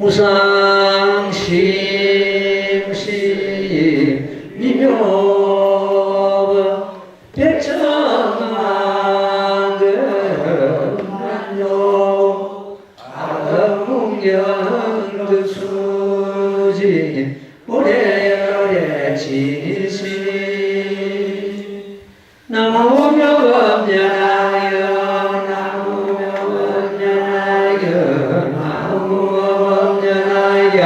무상심시 미묘 백천만근만요 아문경득 수지 오래오래 지시 나무명업연하여 나무명업연하여 나무명업연하여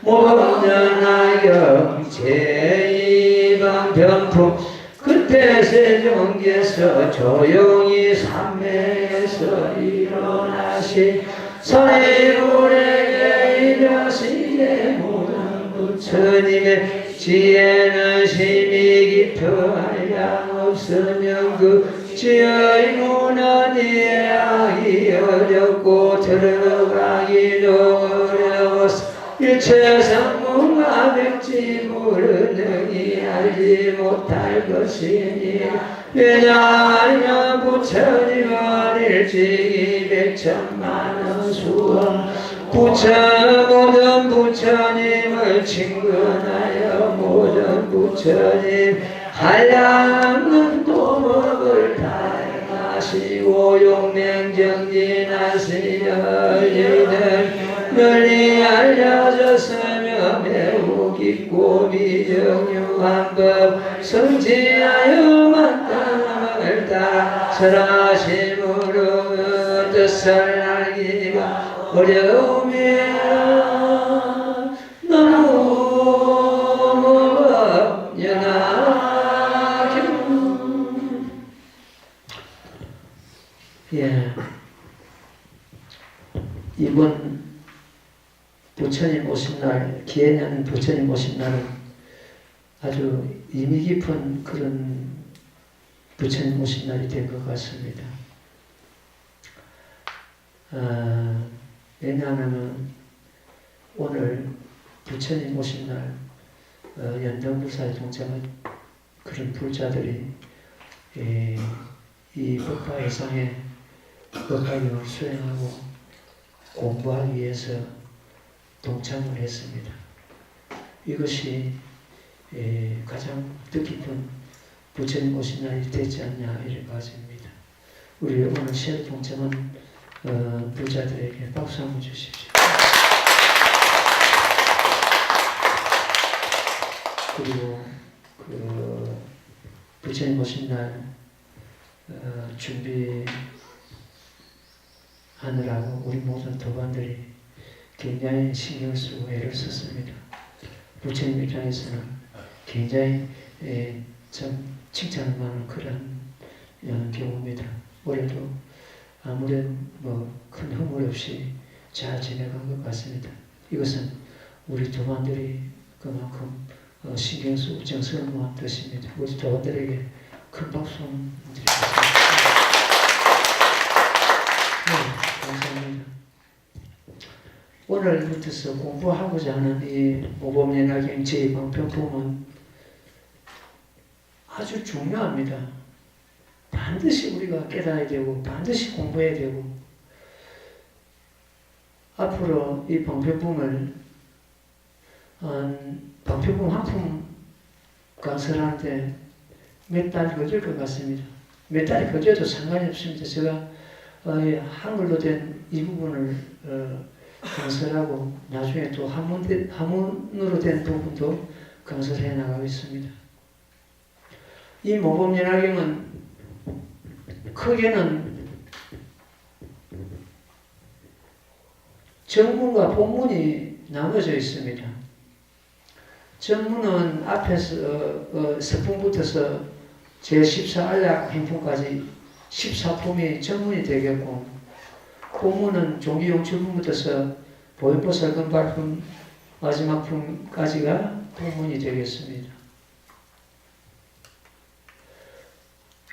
모범연하여 제2방병풍 그때 세종께서 조용히 삼매에서 일어나시 선의불에게 이르시되 모든 부처님의 지혜는 심히 깊어 양 없으면 그 지혜의 문은 이해하기 어렵고 들어가기도 어려워서 일체 성문과 백지물은 능히 알지 못할 것이니 왜냐하면 부처님은 일찍이 백천만원 수원 모든 부처님을 친근하여 모든 부처님 한량은 도목을 다행하시고 용맹정진하시며 이들 널리 알려졌으며 매우 깊고 미정유한 법 성지하여 마땅함을 따라 설하심으로 뜻을 알기가 어려움이라 너무 연하경. 예, 이번 부처님 오신 날, 기해년 부처님 오신 날은 아주 의미 깊은 그런 부처님 오신 날이 된 것 같습니다. 왜냐하면 오늘 부처님 오신 날 연등불사에 동참한 그런 불자들이 이 법화회상에 법화경을 수행하고 공부하기 위해서 동참을 했습니다. 이것이 가장 뜻깊은 부처님 오신 날이 되지 않냐 이런 가정입니다. 우리 오늘 시에 동참한 불자들에게 박수 한번 주십시오. 그리고 그 부처님 오신 날 준비하느라고 우리 모든 도반들이 굉장히 신경 쓰고 애를 썼습니다. 부처님 입장에서는 굉장히 참 칭찬할 만한 그런 경우입니다. 올해도 아무래도 큰 허물 없이 잘 지내간 것 같습니다. 이것은 우리 도반들이 그만큼 신경 쓰고 정성을 모은 뜻입니다. 우리 도반들에게 큰 박수 드리겠습니다. 네, 감사합니다. 오늘부터서 공부하고자 하는 이 모범연화경 제2방편품은 아주 중요합니다. 반드시 우리가 깨달아야 되고 반드시 공부해야 되고 앞으로 이 방편품을 방편품 한 품 강설하는데 몇 달 걸릴 것 같습니다. 몇 달이 걸려도 상관이 없습니다. 제가 한글로 된 이 부분을 강설하고 나중에 또 한문으로 된 부분도 강설해 나가겠습니다. 이 모범연화경은 크게는 정문과 본문이 나눠져 있습니다. 정문은 앞에서 서품부터서 제14안락 행품까지 14품이 정문이 되겠고, 본문은 종기용출품부터서 보현보살 금발품 마지막 품까지가 본문이 되겠습니다.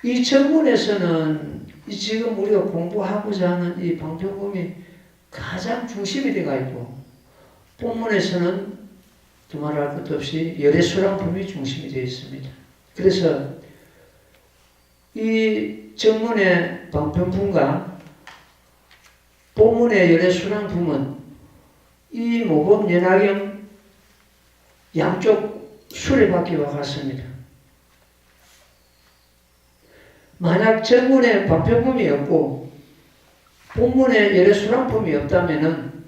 이 정문에서는 지금 우리가 공부하고자 하는 이 방편품이 가장 중심이 되어 있고, 본문에서는 두말할 것도 없이 열애수랑품이 중심이 되어 있습니다. 그래서 이 정문의 방편품과 본문의 열애수랑품은 이 모범 연합형 양쪽 수레바퀴와 같습니다. 만약 전문에 방편품이 없고 본문에 여러 수랑품이 없다면은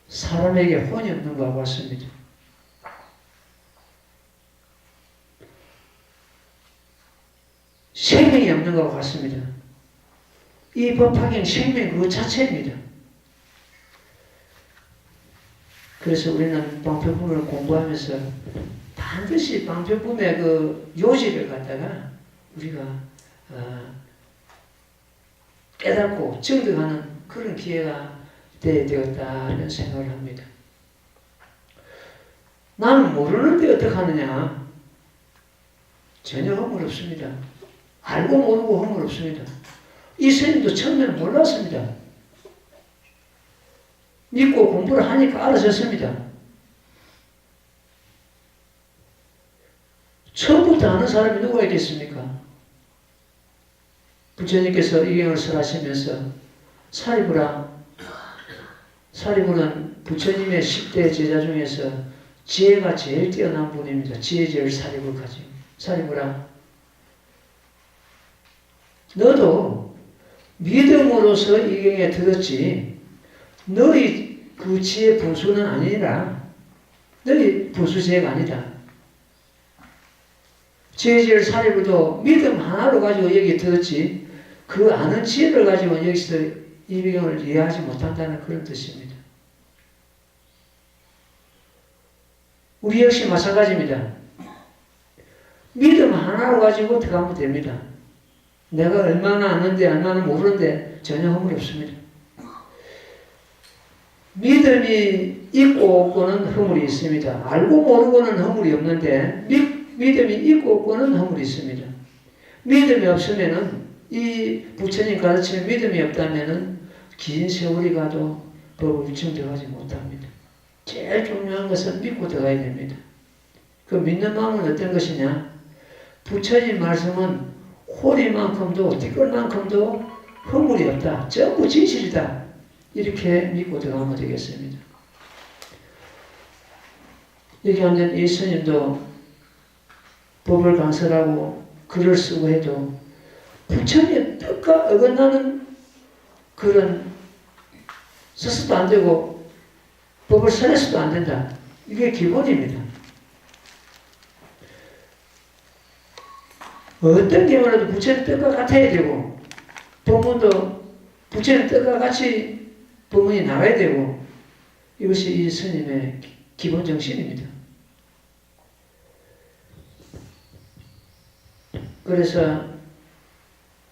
사람에게 혼이 없는 것과 같습니다. 생명이 없는 것과 같습니다. 이 법학은 생명 그 자체입니다. 그래서 우리는 방편품을 공부하면서 반드시 방편품의 그 요지를 갖다가 우리가 깨닫고 증득하는 그런 기회가 되었다는 생각을 합니다. 나는 모르는데 어떻게 하느냐? 전혀 허물 없습니다. 알고 모르고 허물 없습니다. 이 스님도 처음에는 몰랐습니다. 믿고 공부를 하니까 알아졌습니다. 처음부터 아는 사람이 누가 있겠습니까? 부처님께서 이 경을 설하시면서 사리부는 부처님의 10대 제자 중에서 지혜가 제일 뛰어난 분입니다. 지혜 제일 사리부를 가지고. 사리부라, 너도 믿음으로서 이 경에 들었지 너희 그 지혜 분수는 아니라 너희 분수지혜가 아니다. 지혜제일 사리부도 믿음 하나로 가지고 여기 들었지 그 아는 지혜를 가지고 여기서 이 배경을 이해하지 못한다는 그런 뜻입니다. 우리 역시 마찬가지입니다. 믿음 하나로 가지고 들어가면 됩니다. 내가 얼마나 아는데 얼마나 모르는데 전혀 허물이 없습니다. 믿음이 있고 없고는 허물이 있습니다. 알고 모르고는 허물이 없는데 믿음이 있고 없고는 허물이 있습니다. 믿음이 없으면은 이 부처님 가르치는 믿음이 없다면은 긴 세월이 가도 법을 증득하지 못합니다. 제일 중요한 것은 믿고 들어가야 됩니다. 그 믿는 마음은 어떤 것이냐? 부처님 말씀은 호리만큼도 띠끌만큼도 허물이 없다. 전부 진실이다. 이렇게 믿고 들어가면 되겠습니다. 여기 앉은 이 스님도 법을 강설하고 글을 쓰고 해도 부처님의 뜻과 어긋나는 글은 써서도 안 되고 법을 설해서도 안 된다. 이게 기본입니다. 어떤 경우라도 부처님 뜻과 같아야 되고 법문도 부처님 뜻과 같이 법문이 나와야 되고 이것이 이 스님의 기본 정신입니다. 그래서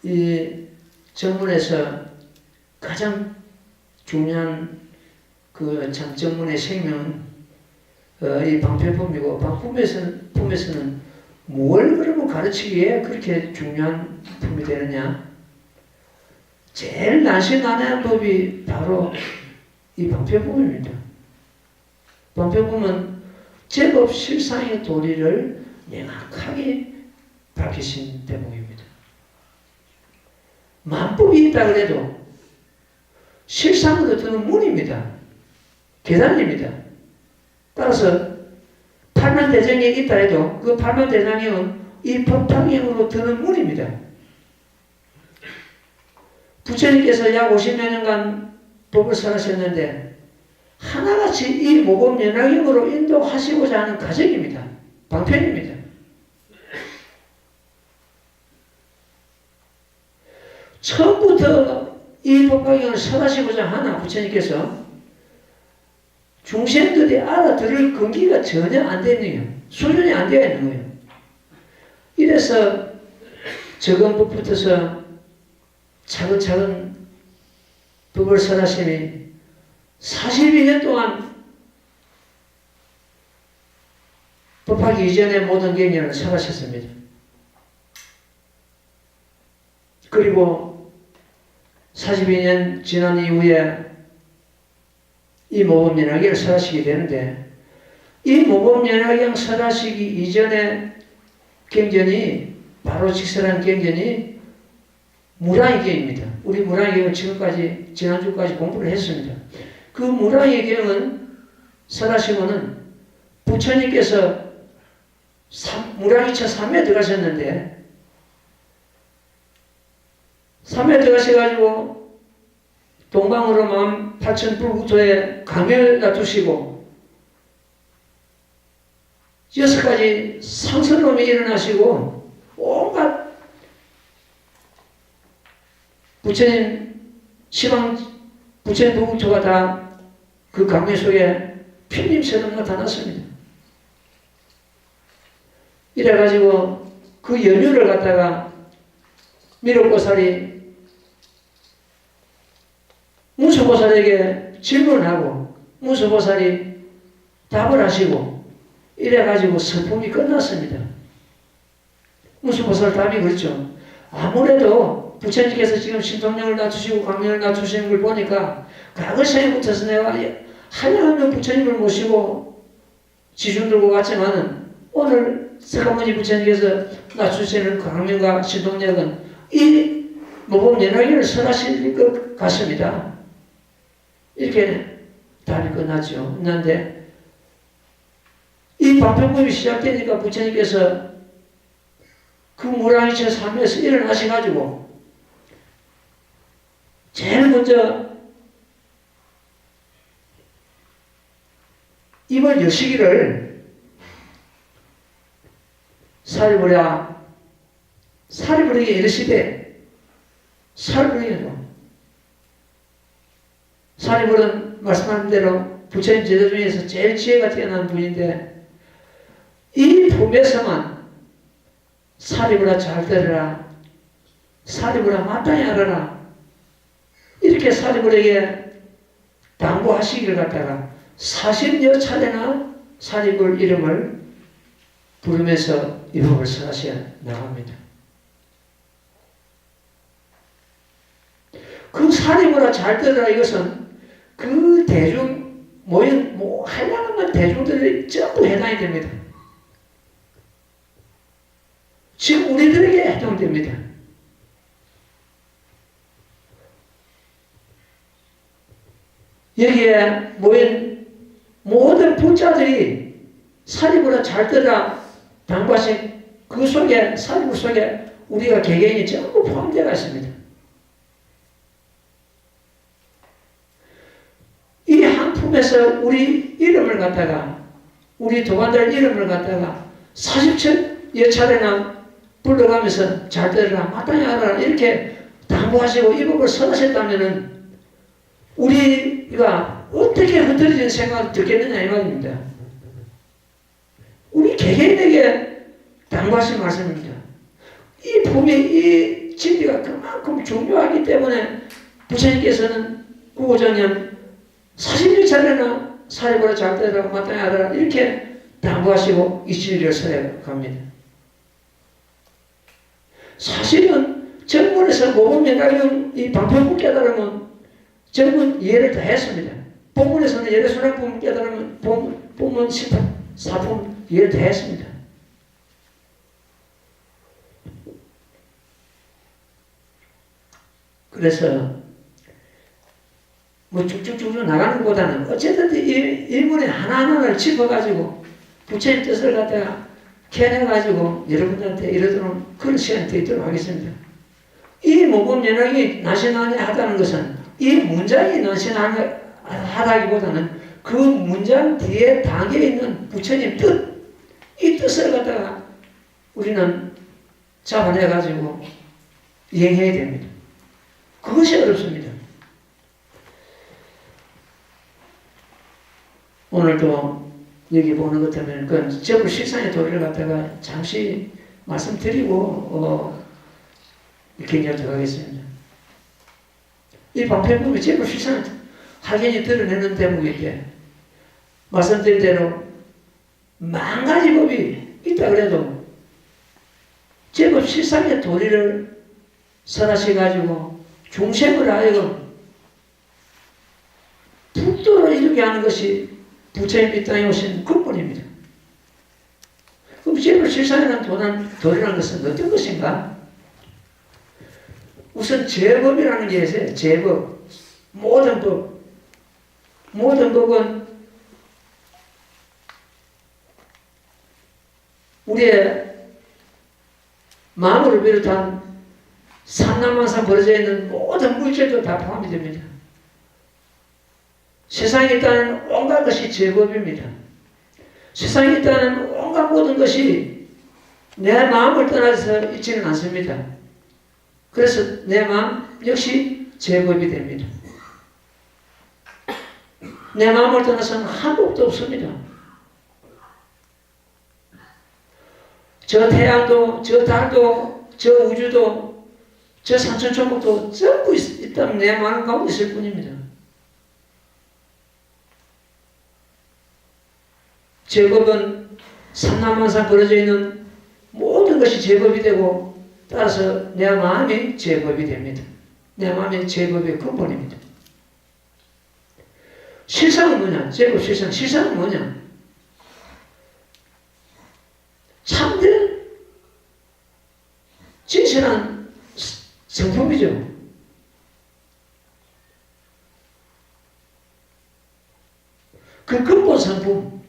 이 정문에서 가장 중요한 그 정문의 생명은 이 방편품이고 방품에서는 뭘 그러면 가르치기에 그렇게 중요한 품이 되느냐? 제일 난신난해한 법이 바로 이 방편품입니다. 방편품은 제법 실상의 도리를 명확하게 밝히신 대목입니다. 만법이 있다 그래도 실상으로 드는 문입니다. 계단입니다. 따라서 팔만대장이 있다 해도 그 팔만대장은 이 법탕형으로 드는 문입니다. 부처님께서 약 50여 년간 법을 설하셨는데 하나같이 이 모범연합형으로 인도하시고자 하는 과정입니다. 방편입니다. 처음부터 이 법강형을 설하시고자 하나 부처님께서 중생들이 알아들을 근기가 전혀 안 되는 거예요. 수준이 안 되어 있는 거예요. 이래서 적은 법부터서 차근차근 법을 설하시니 42년 동안 법하기 이전의 모든 경전을 설하셨습니다. 그리고 42년 지난 이후에 이 모범연합경을 설하시게 되는데 이 모범연합경 설하시기 이전의 경전이 바로 직설한 경전이 무랑의경입니다. 우리 무랑의경은 지금까지 지난주까지 공부를 했습니다. 그 무랑의경은 설하시고는 부처님께서 무량이처 삼에 들어가셨는데 삼에 들어가셔가지고 동방으로 18,000불국토에 강을 놔두시고 6가지 상선놈이 일어나시고 온갖 부처님 시방 부처님 불국토가 다 그 강의 속에 필름처럼 나타났습니다. 이래가지고 그 연유를 갖다가 미륵보살이 문수보살에게 질문하고 문수보살이 답을 하시고 이래가지고 서품이 끝났습니다. 문수보살 답이 그렇죠. 아무래도 부처님께서 지금 신통력을 낮추시고 강령을 낮추시는 걸 보니까 과거생부터서 내가 한양하면 부처님을 모시고 지중 들고 갔지만은 오늘 석가모니 부처님께서 낮추시는 강명과 신통력은 이 모범연화기를 설하실 것 같습니다. 이렇게 답이 끝났죠. 그런데 이 방편법이 시작되니까 부처님께서 그 무량이처 삶에서 일어나셔가지고 제일 먼저 입을 여시기를 사리부리에게 이르시되 사리부리에도 사리부리는 말씀하신 대로 부처님 제자 중에서 제일 지혜가 뛰어난 분인데 이 품에서만 사리부라 잘 들으라 사리부라 마땅히 알아라 이렇게 사리부리에게 당부하시기를 갖다가 40여 차례나 사리불 이름을 부르면서 이 법을 설하셔 나갑니다. 그 사리부라 잘 들으라 이것은 그 대중 모인 한량한 대중들이 전부 해당이 됩니다. 지금 우리들에게 해당됩니다. 여기에 모인 모든 부자들이 사리부라 잘 들으라 당부하신 그 속에 사리부 속에 우리가 개개인이 전부 포함되어 있습니다. 이 한 품에서 우리 이름을 갖다가 우리 도반들 이름을 갖다가 40여 차례나 불러가면서 잘 들으라 마땅히 알아라 이렇게 당부하시고 이 법을 선하셨다면은 우리가 어떻게 흐트러진 생각을 듣겠느냐 이 말입니다. 우리 개개인에게 당부하신 말씀입니다. 이 품이 이 진리가 그만큼 중요하기 때문에 부처님께서는 구고전년 40여 차례나 사리부라 잘 들으라 마땅히 알아라 이렇게 당부하시고 이 진리를 설해 갑니다. 사실은 정문에서 모범연화경 이 방편부 깨달으면 정문 이해를 다 했습니다. 본문에서는 예래수락품 깨달으면 본문 14품 이해를 다 했습니다. 그래서 뭐 쭉쭉쭉 나가는 것보다는 어쨌든 이 일문에 하나하나를 짚어가지고 부처님 뜻을 갖다가 캐내가지고 여러분들한테 이러도록 그런 시간이 되도록 하겠습니다. 이 모범연락이 나신하다는 것은 이 문장이 나신하다기보다는 그 문장 뒤에 담겨있는 부처님 뜻, 이 뜻을 갖다가 우리는 잡아내가지고 이행해야 됩니다. 그것이 어렵습니다. 오늘도 여기 보는 것 때문에 그 저불 식상의 도리를 갖다가 잠시 말씀드리고 굉장히 들어가겠습니다. 이 방편법이 저불 식상의 확연히 드러내는 대목인데 말씀드린 대로 만 가지 법이 있다 그래도 제법 실상의 도리를 설하셔가지고 중생을 하여금 불도를 이루게 하는 것이 부처님 이 땅에 오신 근본입니다. 그럼 제법 실상이라는 도리라는 것은 어떤 것인가? 우선 제법이라는 게 있어요. 제법. 모든 법. 모든 법은 우리의 마음을 비롯한 삼남만상 벌어져 있는 모든 물질도 다 포함이 됩니다. 세상에 있다는 온갖 것이 제법입니다. 세상에 있다는 온갖 모든 것이 내 마음을 떠나서 있지는 않습니다. 그래서 내 마음 역시 제법이 됩니다. 내 마음을 떠나서는 한 법도 없습니다. 저 태양도, 저 달도, 저 우주도, 저 산천초목도 전부 있다면 내 마음 가운데 있을 뿐입니다. 제법은 삼남만상 벌어져 있는 모든 것이 제법이 되고 따라서 내 마음이 제법이 됩니다. 내 마음이 제법의 근본입니다. 실상은 뭐냐? 제법 실상은 뭐냐? 참된 진실한 성품이죠. 그 근본 성품.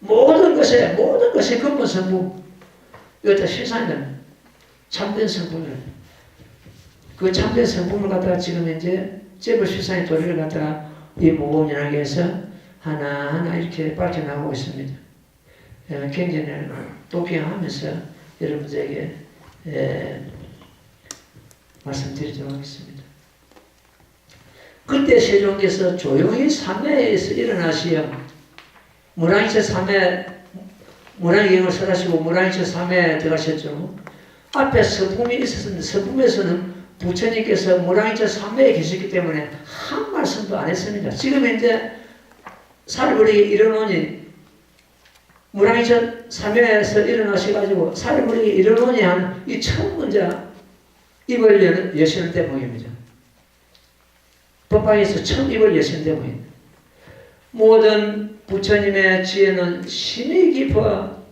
모든 것의 근본 성품. 이것도 실상이다. 참된 성품을. 그 참된 성품을 갖다가 지금 이제 제법 실상의 도리를 갖다가 이 모범연합에서 하나하나 이렇게 밝혀나가고 있습니다. 굉장히 도핑하면서 여러분들에게 말씀드리도록 하겠습니다. 그때 세종께서 조용히 삼매에서 일어나시어 무량일체 삼매, 무량경을 설하시고 무량일체 삼매에 들어가셨죠. 앞에 서품이 있었는데 서품에서는 부처님께서 무량일체 삼매에 계셨기 때문에 한 말씀도 안 했습니다. 지금 이제 사리부리에 일어나니 무량일체 삼매에서 일어나셔가지고 사리부리에 일어나니 한 이 처음 문자 입을 여시는 대목입니다. 법방에서 처음 입을 여시는 대목입니다. 모든 부처님의 지혜는 심히 깊어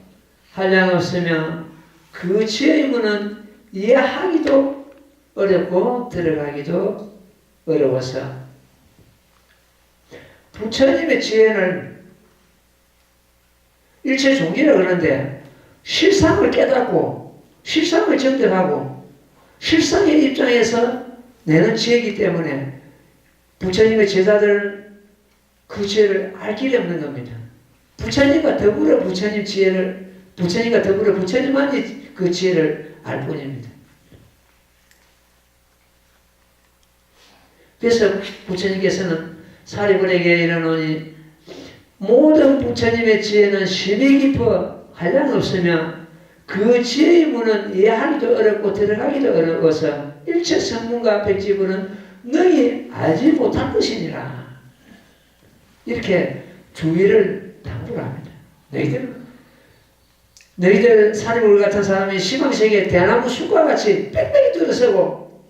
한량없으며 그 지혜의 문은 이해하기도 어렵고 들어가기도 어려워서 부처님의 지혜는 일체 종기라고 그러는데 실상을 깨닫고 실상을 정득하고 실상의 입장에서 내는 지혜이기 때문에 부처님의 제자들은 그 지혜를 알 길이 없는 겁니다. 부처님과 더불어 부처님 지혜를, 부처님과 더불어 부처님만이 그 지혜를 알 뿐입니다. 그래서 부처님께서는 사리불에게 이르노니 모든 부처님의 지혜는 심히 깊어 한량없으며 그 지혜의 문은 이해하기도 어렵고 들어가기도 어려워서 일체 성문과 백지부는 너희 알지 못할 것이니라. 이렇게 주의를 당부를 합니다. 너희들 사리불 같은 사람이 시방세계에 대나무 숲과 같이 빽빽이 들어서고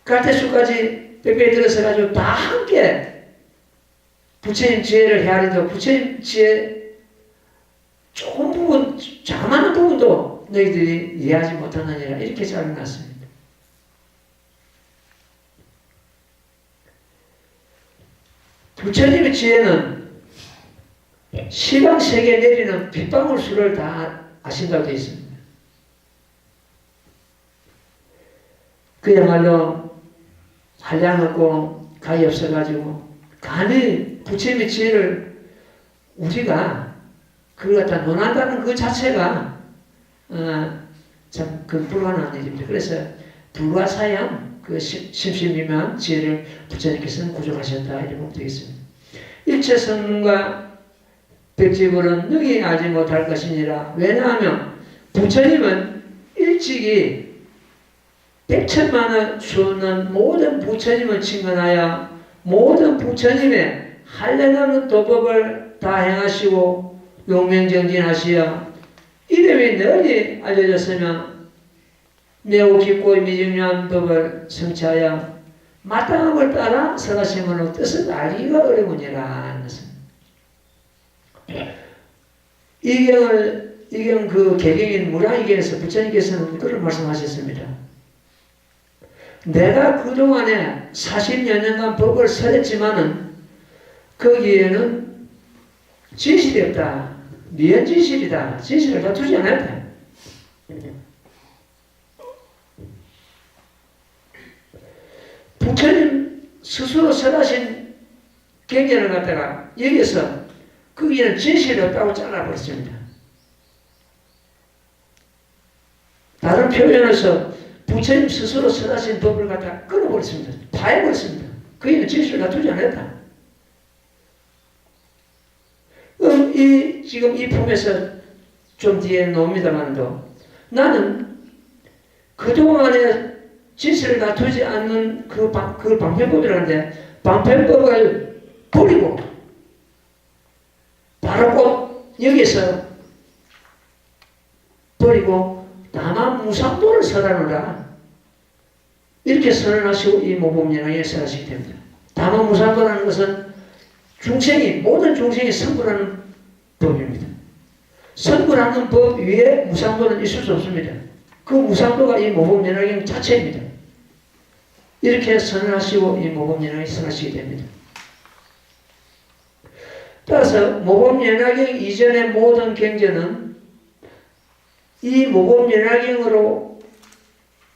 갈대숲까지 빽빽이 들어서가지고 다 함께 부처님 지혜를 헤아리도 부처님 지혜 조금 부분, 자그마한 부분도 너희들이 이해하지 못하느니라 이렇게 잘해놨습니다. 부처님의 지혜는 시방세계에 내리는 빗방울 수를 다 아신다고 되어 있습니다. 그야말로 한량없고 가히 없어가지고 감히 부처님의 지혜를 우리가 그걸 갖다 논한다는 그 자체가 참 그 불가능한 일입니다. 그래서 불가사양 그 심심미묘한 지혜를 부처님께서는 구족하셨다 이렇게 보면 되겠습니다. 일체 성문과 백지불은 능히 알지 못할 것이니라. 왜냐하면 부처님은 일찍이 백천만을 수없는 모든 부처님을 칭언하여 모든 부처님의 한량없는 도법을 다 행하시고 용맹정진하시어 이름이 널리 알려졌으며 매우 깊고 미중요한 법을 성취하여 마땅함을 따라 설하심으로 뜻을 알기가 어려우니라. 이 경을 이경 그 개경인 무량이경에서 부처님께서는 그런 말씀하셨습니다. 내가 그동안에 40여 년간 법을 설했지만은 거기에는 진실이 없다. 미연진실이다. 진실을 다투지 않았다. 부처님 스스로 설하신 경전을 갖다가 여기서 거기에는 진실이 없다고 잘라버렸습니다. 다른 표현에서 부처님 스스로 설하신 법을 갖다가 끊어버렸습니다. 파해버렸습니다. 거기는 진실을 다투지 않았다. 지금 이 품에서 좀 뒤에 나옵니다만도 나는 그동안에 진실을 다투지 않는 그걸 방편법이라는데 방편법을 버리고 바로 꼭 여기서 버리고 다만 무상도를 설하노라 이렇게 선언하시고 이 모범연왕에 설하시게 됩니다. 다만 무상도라는 것은 모든 중생이 선불하는 법입니다. 선불하는 법 위에 무상도는 있을 수 없습니다. 그 무상도가 이 모범연왕경 자체입니다. 이렇게 선언하시고 이 모범연왕이 선하시게 됩니다. 따라서 모범연왕경 이전의 모든 경전은 이 모범연왕경으로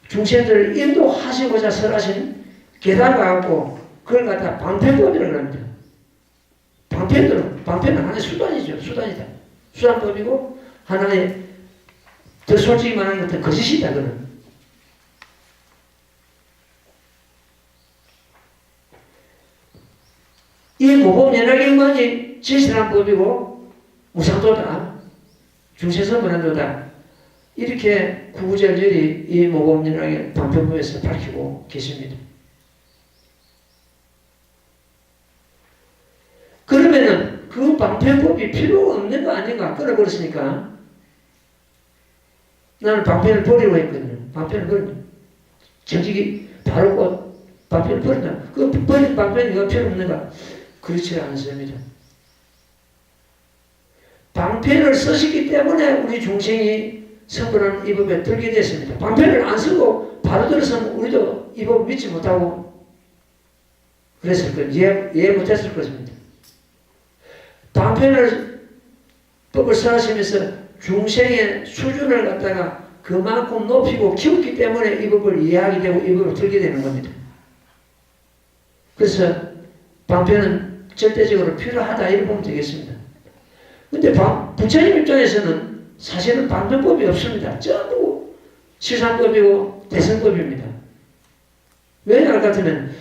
중생들을 인도하시고자 설하신 계단을 갖고 그걸 갖다 방편법이라고 합니다. 방편은 하나의 수단이죠. 수단이다. 수단법이고 하나의 더 솔직히 말하는 것은 거짓이다. 그는 이 모범연왕경만이 진실한 법이고 무상도다. 중세선불한도다. 이렇게 구구절절히 이 모범연왕경 방편법에서 밝히고 계십니다. 그러면은 그 방편법이 필요 없는 거 아닌가? 끊어버렸으니까. 나는 방편을 버리고 했거든요. 방편을 버린다. 정직이 바로 꼭 방편을 버린다. 그 버린 방편이 왜 필요 없는가? 그렇지 않습니다. 방편을 쓰시기 때문에 우리 중생이 선불하는 이 법에 들게 됐습니다. 방편을 안 쓰고 바로 들어서면 우리도 이 법을 믿지 못하고 그랬을 거예요. 이해 못했을 것입니다. 법을 설하시면서 중생의 수준을 갖다가 그만큼 높이고 키웠기 때문에 이 법을 이해하게 되고 이 법을 들게 되는 겁니다. 그래서 방편은 절대적으로 필요하다 이렇게 보면 되겠습니다. 근데 부처님 입장에서는 사실은 방편법이 없습니다. 전부 실상법이고 대승법입니다. 왜냐 같으면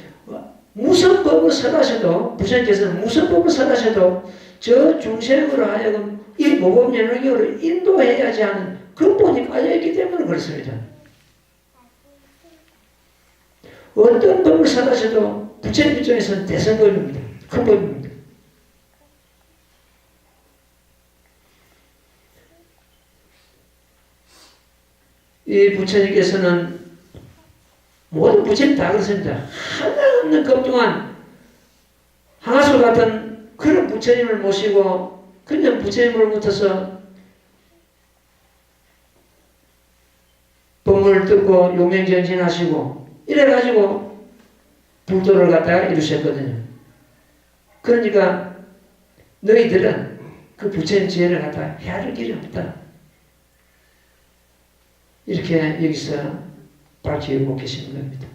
무슨 법을 설하셔도 부처님께서는 무슨 법을 설하셔도 저 중생으로 하여금 이 모범연왕경으로 인도해야지 하는 근본이 깔려있기 때문에 그렇습니다. 어떤 법을 설하셔도 부처님 입장에서는 대승법입니다. 큰 법입니다. 이 부처님께서는 모든 부처님 다 그렇습니다. 하나 없는 겁동안 항아소 같은 그런 부처님을 모시고 그냥 부처님으로부터서 법문을 듣고 용맹전진하시고 이래가지고 불도를 갖다가 이루셨거든요. 그러니까 너희들은 그 부처님 지혜를 갖다가 헤아릴 길이 없다. 이렇게 여기서 밝히고 계시는 겁니다.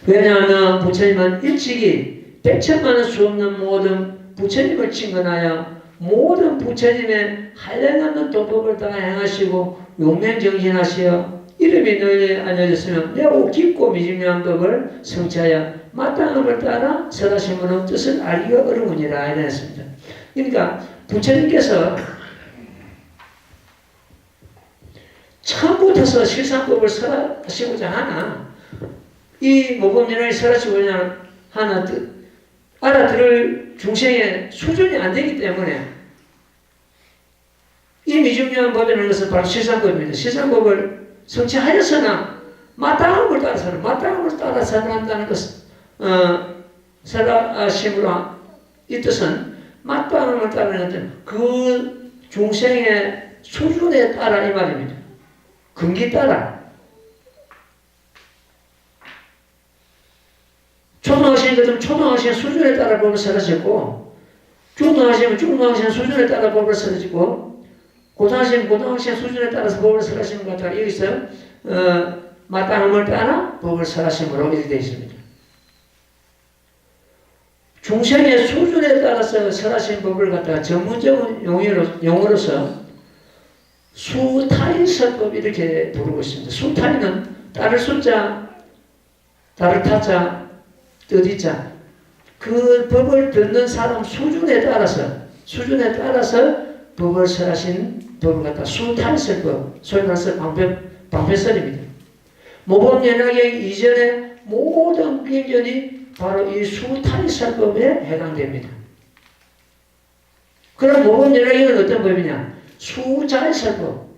왜냐하면 부처님은 일찍이 백천만원 수 없는 모든 부처님을 친근하여 모든 부처님의 한량없는 도법을 다 행하시고 용맹정진하시어 이름이 널리 알려졌으면 매우 깊고 미진한 법을 성취하여 마땅함을 따라 설하신 분은 뜻을 알기가 어려우니라 이랬습니다. 그러니까 부처님께서 처음부터서 실상법을 설하시고자 하나 이 모범연왕이 설하시고자 하나 알아들을 중생의 수준이 안 되기 때문에 이 미중요한 법이라는 것은 바로 실상법입니다. 실상법을 성취하여서나 마땅함을 따라서는 한다는 것은 설하심으로 이 뜻은 마땅함을 따르는 그 중생의 수준에 따라 이 말입니다. 근기 따라. 초등학생 같으면 초등학생 수준에 따라 법을 설하셨고, 중등학생은 중등학생 수준에 따라 법을 설하시고, 고등학생 수준에 따라서 법을 설하시는 것 같아요. 여기서 마땅함을 따라 법을 설하심으로 이렇게 되어 있습니다. 중생의 수준에 따라서 설하신 법을 갖다가 전문적인 용어로서 수타이설법 이렇게 부르고 있습니다. 수타이는 따를 숫자, 따를 타자, 뜻이자 그 법을 듣는 사람 수준에 따라서 법을 설하신 법을 갖다 수타이설법, 소위 말해서 방패설입니다. 모범연합경 이전의 모든 경전이 바로 이 수타이설법에 해당됩니다. 그럼 모범연합경은 어떤 법이냐? 수자이설법.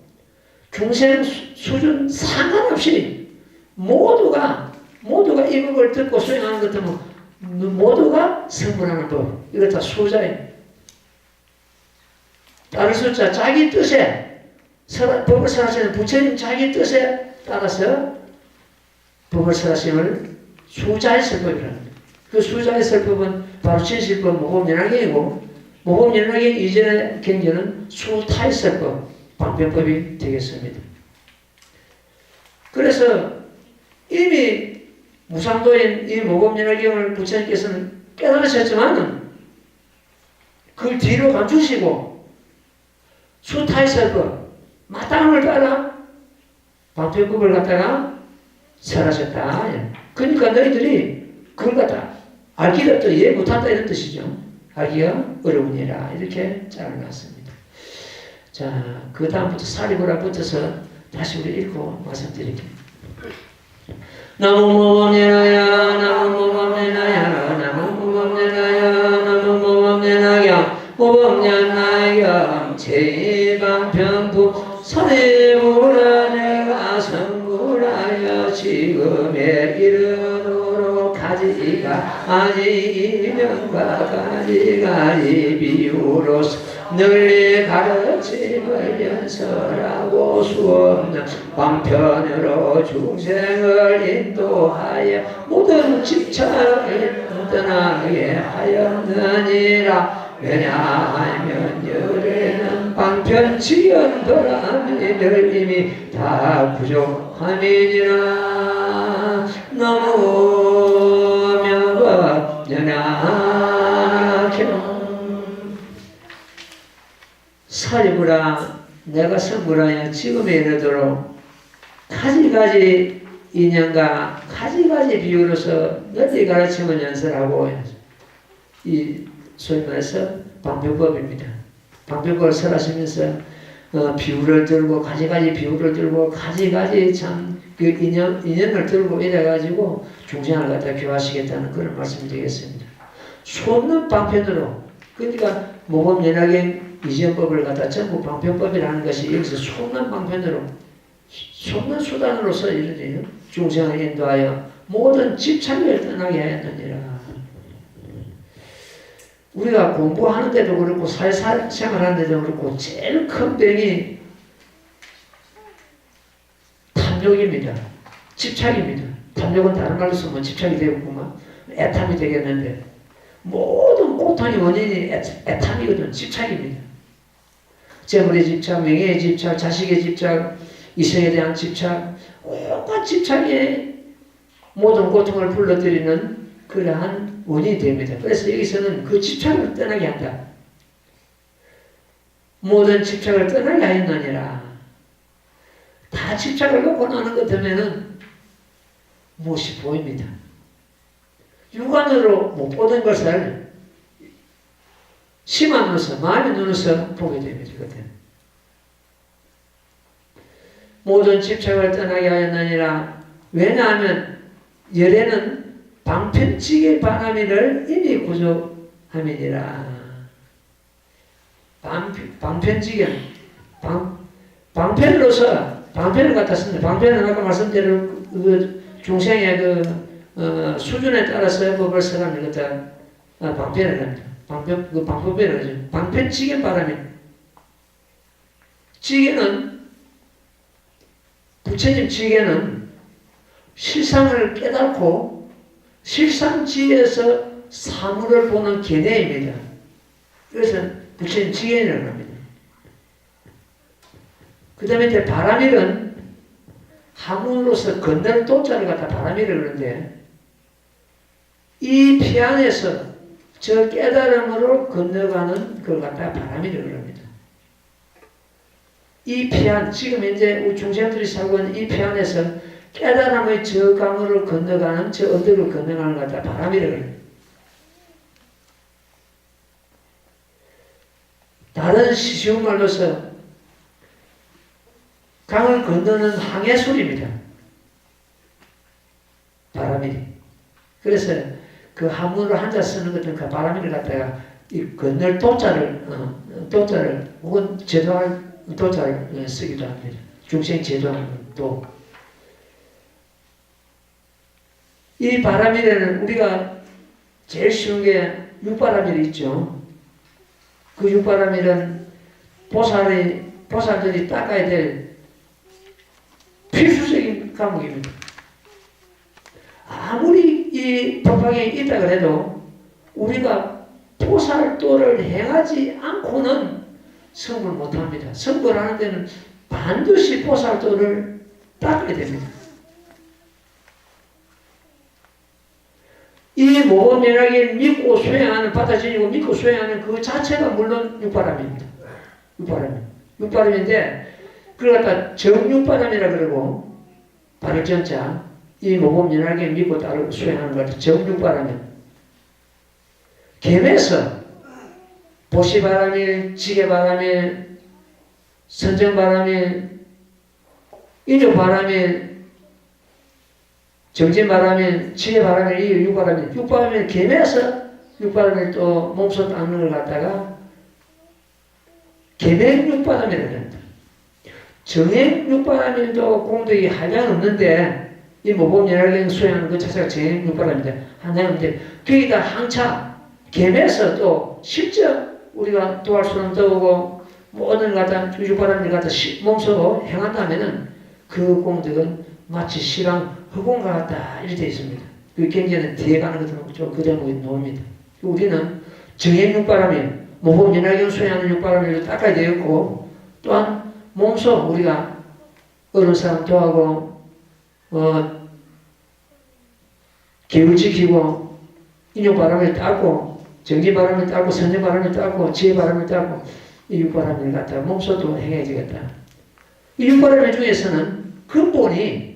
중생 수준 상관없이 모두가 이 법을 듣고 수행하는 것 같으면 모두가 성불하는 법. 이거 다 수자입니다. 다른 숫자 자기 뜻에 법을 설하시는 부처님 자기 뜻에 따라서 법을 설하심을 수자이설법이라고 합니다. 그 수자이설법은 바로 진실법 모범연합경이고 모범연합경 이전의 경전은 수타이설법, 방편법이 되겠습니다. 그래서 이미 무상도인 이 모범연합경을 부처님께서는 깨달으셨지만은 그걸 뒤로 감추시고 수타이설법, 마땅함을 따라 방편법을 갖다가 설하셨다. 그러니까 너희들이 그걸 갖다 알기가 또 이해 못한다 이런 뜻이죠. 알기가 어려우니라 이렇게 잘라놨습니다. 자, 그 다음부터 사리고라 붙어서 다시 우리 읽고 말씀드릴게요. 나무모범니라야 나무모범니라야 나무모범니라야 나무모범니라야 모범년나야 제방편부 사리고라 내가 성구라야 지금에 이르도록 가지가지 이명과 가지가지 비유로서 널리 가르침을 연설하고 수없는 방편으로 중생을 인도하여 모든 집착을 떠나게 하였느니라. 왜냐하면 열에는 방편지연도람이들 이미 다 부족함이니라. 너무 명법연하경 사리부라 내가 성불하여 지금에 이르도록 가지가지 인연과 가지가지 비유로서 널리 가르침을 연설하고 이 소위 말해서 방편법입니다. 방편법을 설하시면서 비유를 들고 가지가지 비유를 들고 가지가지 참 그 인연을 들고 이래가지고 중생을 갖다 교화하시겠다는 그런 말씀이 되겠습니다. 수없는 방편으로 그러니까 모범연합경 이전법을 갖다 전부 방편법이라는 것이 여기서 수없는 방편으로 수없는 수단으로서 이르네요. 중생을 인도하여 모든 집착을 떠나게 하였느니라. 우리가 공부하는데도 그렇고 사회생활하는데도 그렇고 제일 큰 병이 탐욕입니다. 집착입니다. 탐욕은 다른 말로 쓰면 집착이 되겠구만. 애탐이 되겠는데 모든 고통의 원인이 애탐이거든. 집착입니다. 재물의 집착, 명예의 집착, 자식의 집착, 이성에 대한 집착, 온갖 집착이 모든 고통을 불러들이는 그러한 원인이 됩니다. 그래서 여기서는 그 집착을 떠나게 한다. 모든 집착을 떠나게 하였느니라. 다 집착을 놓고 나는 것 때문에는 무엇이 보입니다. 육안으로 못 보던 것을 심한 눈으로서 마음의 눈으로서 보게 됩니다. 그때 모든 집착을 떠나게 하였느니라. 왜냐하면 열에는 방편지의 바람이를 이미 구족함이니라. 방편지견 방편으로서 방편을 갖다 씁니다. 방편은 아까 말씀대로 그 중생의 그 수준에 따라서 법을 설하는 것을 방편을 합니다. 방편이라고 하죠. 방편지견 바람이 지혜는, 부처님 지혜는 실상을 깨닫고 실상지에서 사물을 보는 견해입니다. 그래서 부처님 지혜라고 합니다. 그 다음에 이제 바라밀은 하문으로서 건널 도자를 갖다 바라밀을 그러는데, 이 피안에서 저 깨달음으로 건너가는 걸 갖다 바라밀을 그럽니다. 이 피안, 지금 이제 우리 중생들이 살고 있는 이 피안에서 깨달음의 저 강을 건너가는, 저 언덕을 건너가는 걸 갖다 바라밀을 그럽니다. 다른 쉬운 말로서 강을 건너는 항해술입니다. 바라밀이. 그래서 그 하문으로 앉아 쓰는 것은 그 바라밀을 갖다가 이 건널 도자를 혹은 제도할 도자를 쓰기도 합니다. 중생 제도하는 도. 이 바라밀에는 우리가 제일 쉬운 게 육바라밀이 있죠. 그 육바라밀은 보살들이 닦아야 될 필수적인 과목입니다. 아무리 이 법화경이 있다 그래도 우리가 보살도를 행하지 않고는 성불 못합니다. 성불하는 데는 반드시 보살도를 닦아야 됩니다. 이 모범연하게 믿고 수행하는, 받아들이고 믿고 수행하는 그 자체가 물론 육바람입니다. 육바람인데 그걸 갖다 정육바람이라 그러고, 바를 전자, 이 모범연하게 믿고 따르고 수행하는 것 같아 정육바람이. gem에서 보시바람일, 지게바람일, 선정바람일, 인욕바람일, 정진바람일, 지게바람일, 이 육바람일. 육바람일 gem에서 육바람일 또 몸소 닦는 걸 갖다가 gem행 육바람이라고 합니다. 정행 육바람일도 공덕이 한량 없는데, 이 모범연하경 수행하는 그 자체가 정행 육바람입니다. 한량 없는데, 거기다 항차, gem에서 또 실적 우리가 도할 수는 더우고, 모든 걸 갖다, 육바람일 갖다 몸소 행한다면은 그 공덕은 마치 실황 허공과 같다, 이렇게 되어 있습니다. 그 경제는 뒤에 가는 것들은 좀 그 대목이 나옵니다. 우리는 정행 육바람일, 모범연하경 수행하는 육바람일도 닦아야 되겠고, 또한 몸소 우리가 어른 사람 도하고, 계율 지키고, 인욕바람을 닦고, 정진바람을 닦고, 선정바람을 닦고, 지혜바람을 닦고, 이 육바람을 갖다가 몸소도 행해야 되겠다. 이 육바람 중에서는 근본이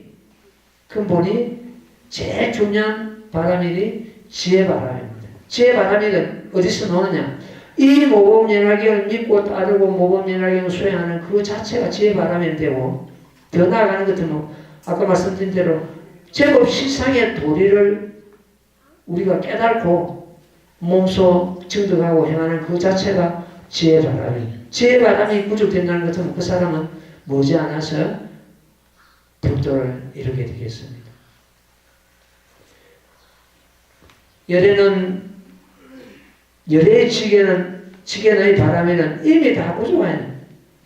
제일 중요한 바람일이 지혜바람입니다. 지혜바람일은 어디서 나오느냐? 이 모범연하경을 믿고 따르고 모범연하경을 수행하는 그 자체가 지혜바람이 되고, 더 나아가는 것은 뭐 아까 말씀드린 대로 제법 실상의 도리를 우리가 깨닫고 몸소 증득하고 행하는 그 자체가 지혜바람입니다. 지혜바람이 부족된다는 것은 그 사람은 머지않아서 불도를 이루게 되겠습니다. 열애의 지견의 바람에는 이미 다 구조하였다.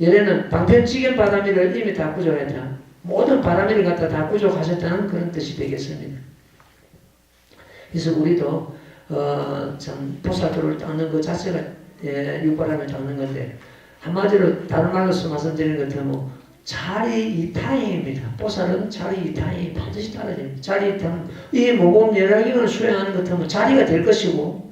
열애는 방편지견 바람이를 이미 다 구조했다. 모든 바람이를 갖다 다 구조하셨다는 그런 뜻이 되겠습니다. 그래서 우리도 참 보살도를 닦는 것 자체가 육바람을 닦는 건데, 한마디로 다른 말로서 말씀드리는 것 같으면 자리이타행입니다. 보살은 자리이타행이 반드시 따라야 됩니다. 자리이타행, 이 모범연하경을 수행하는 것 같으면 자리가 될 것이고,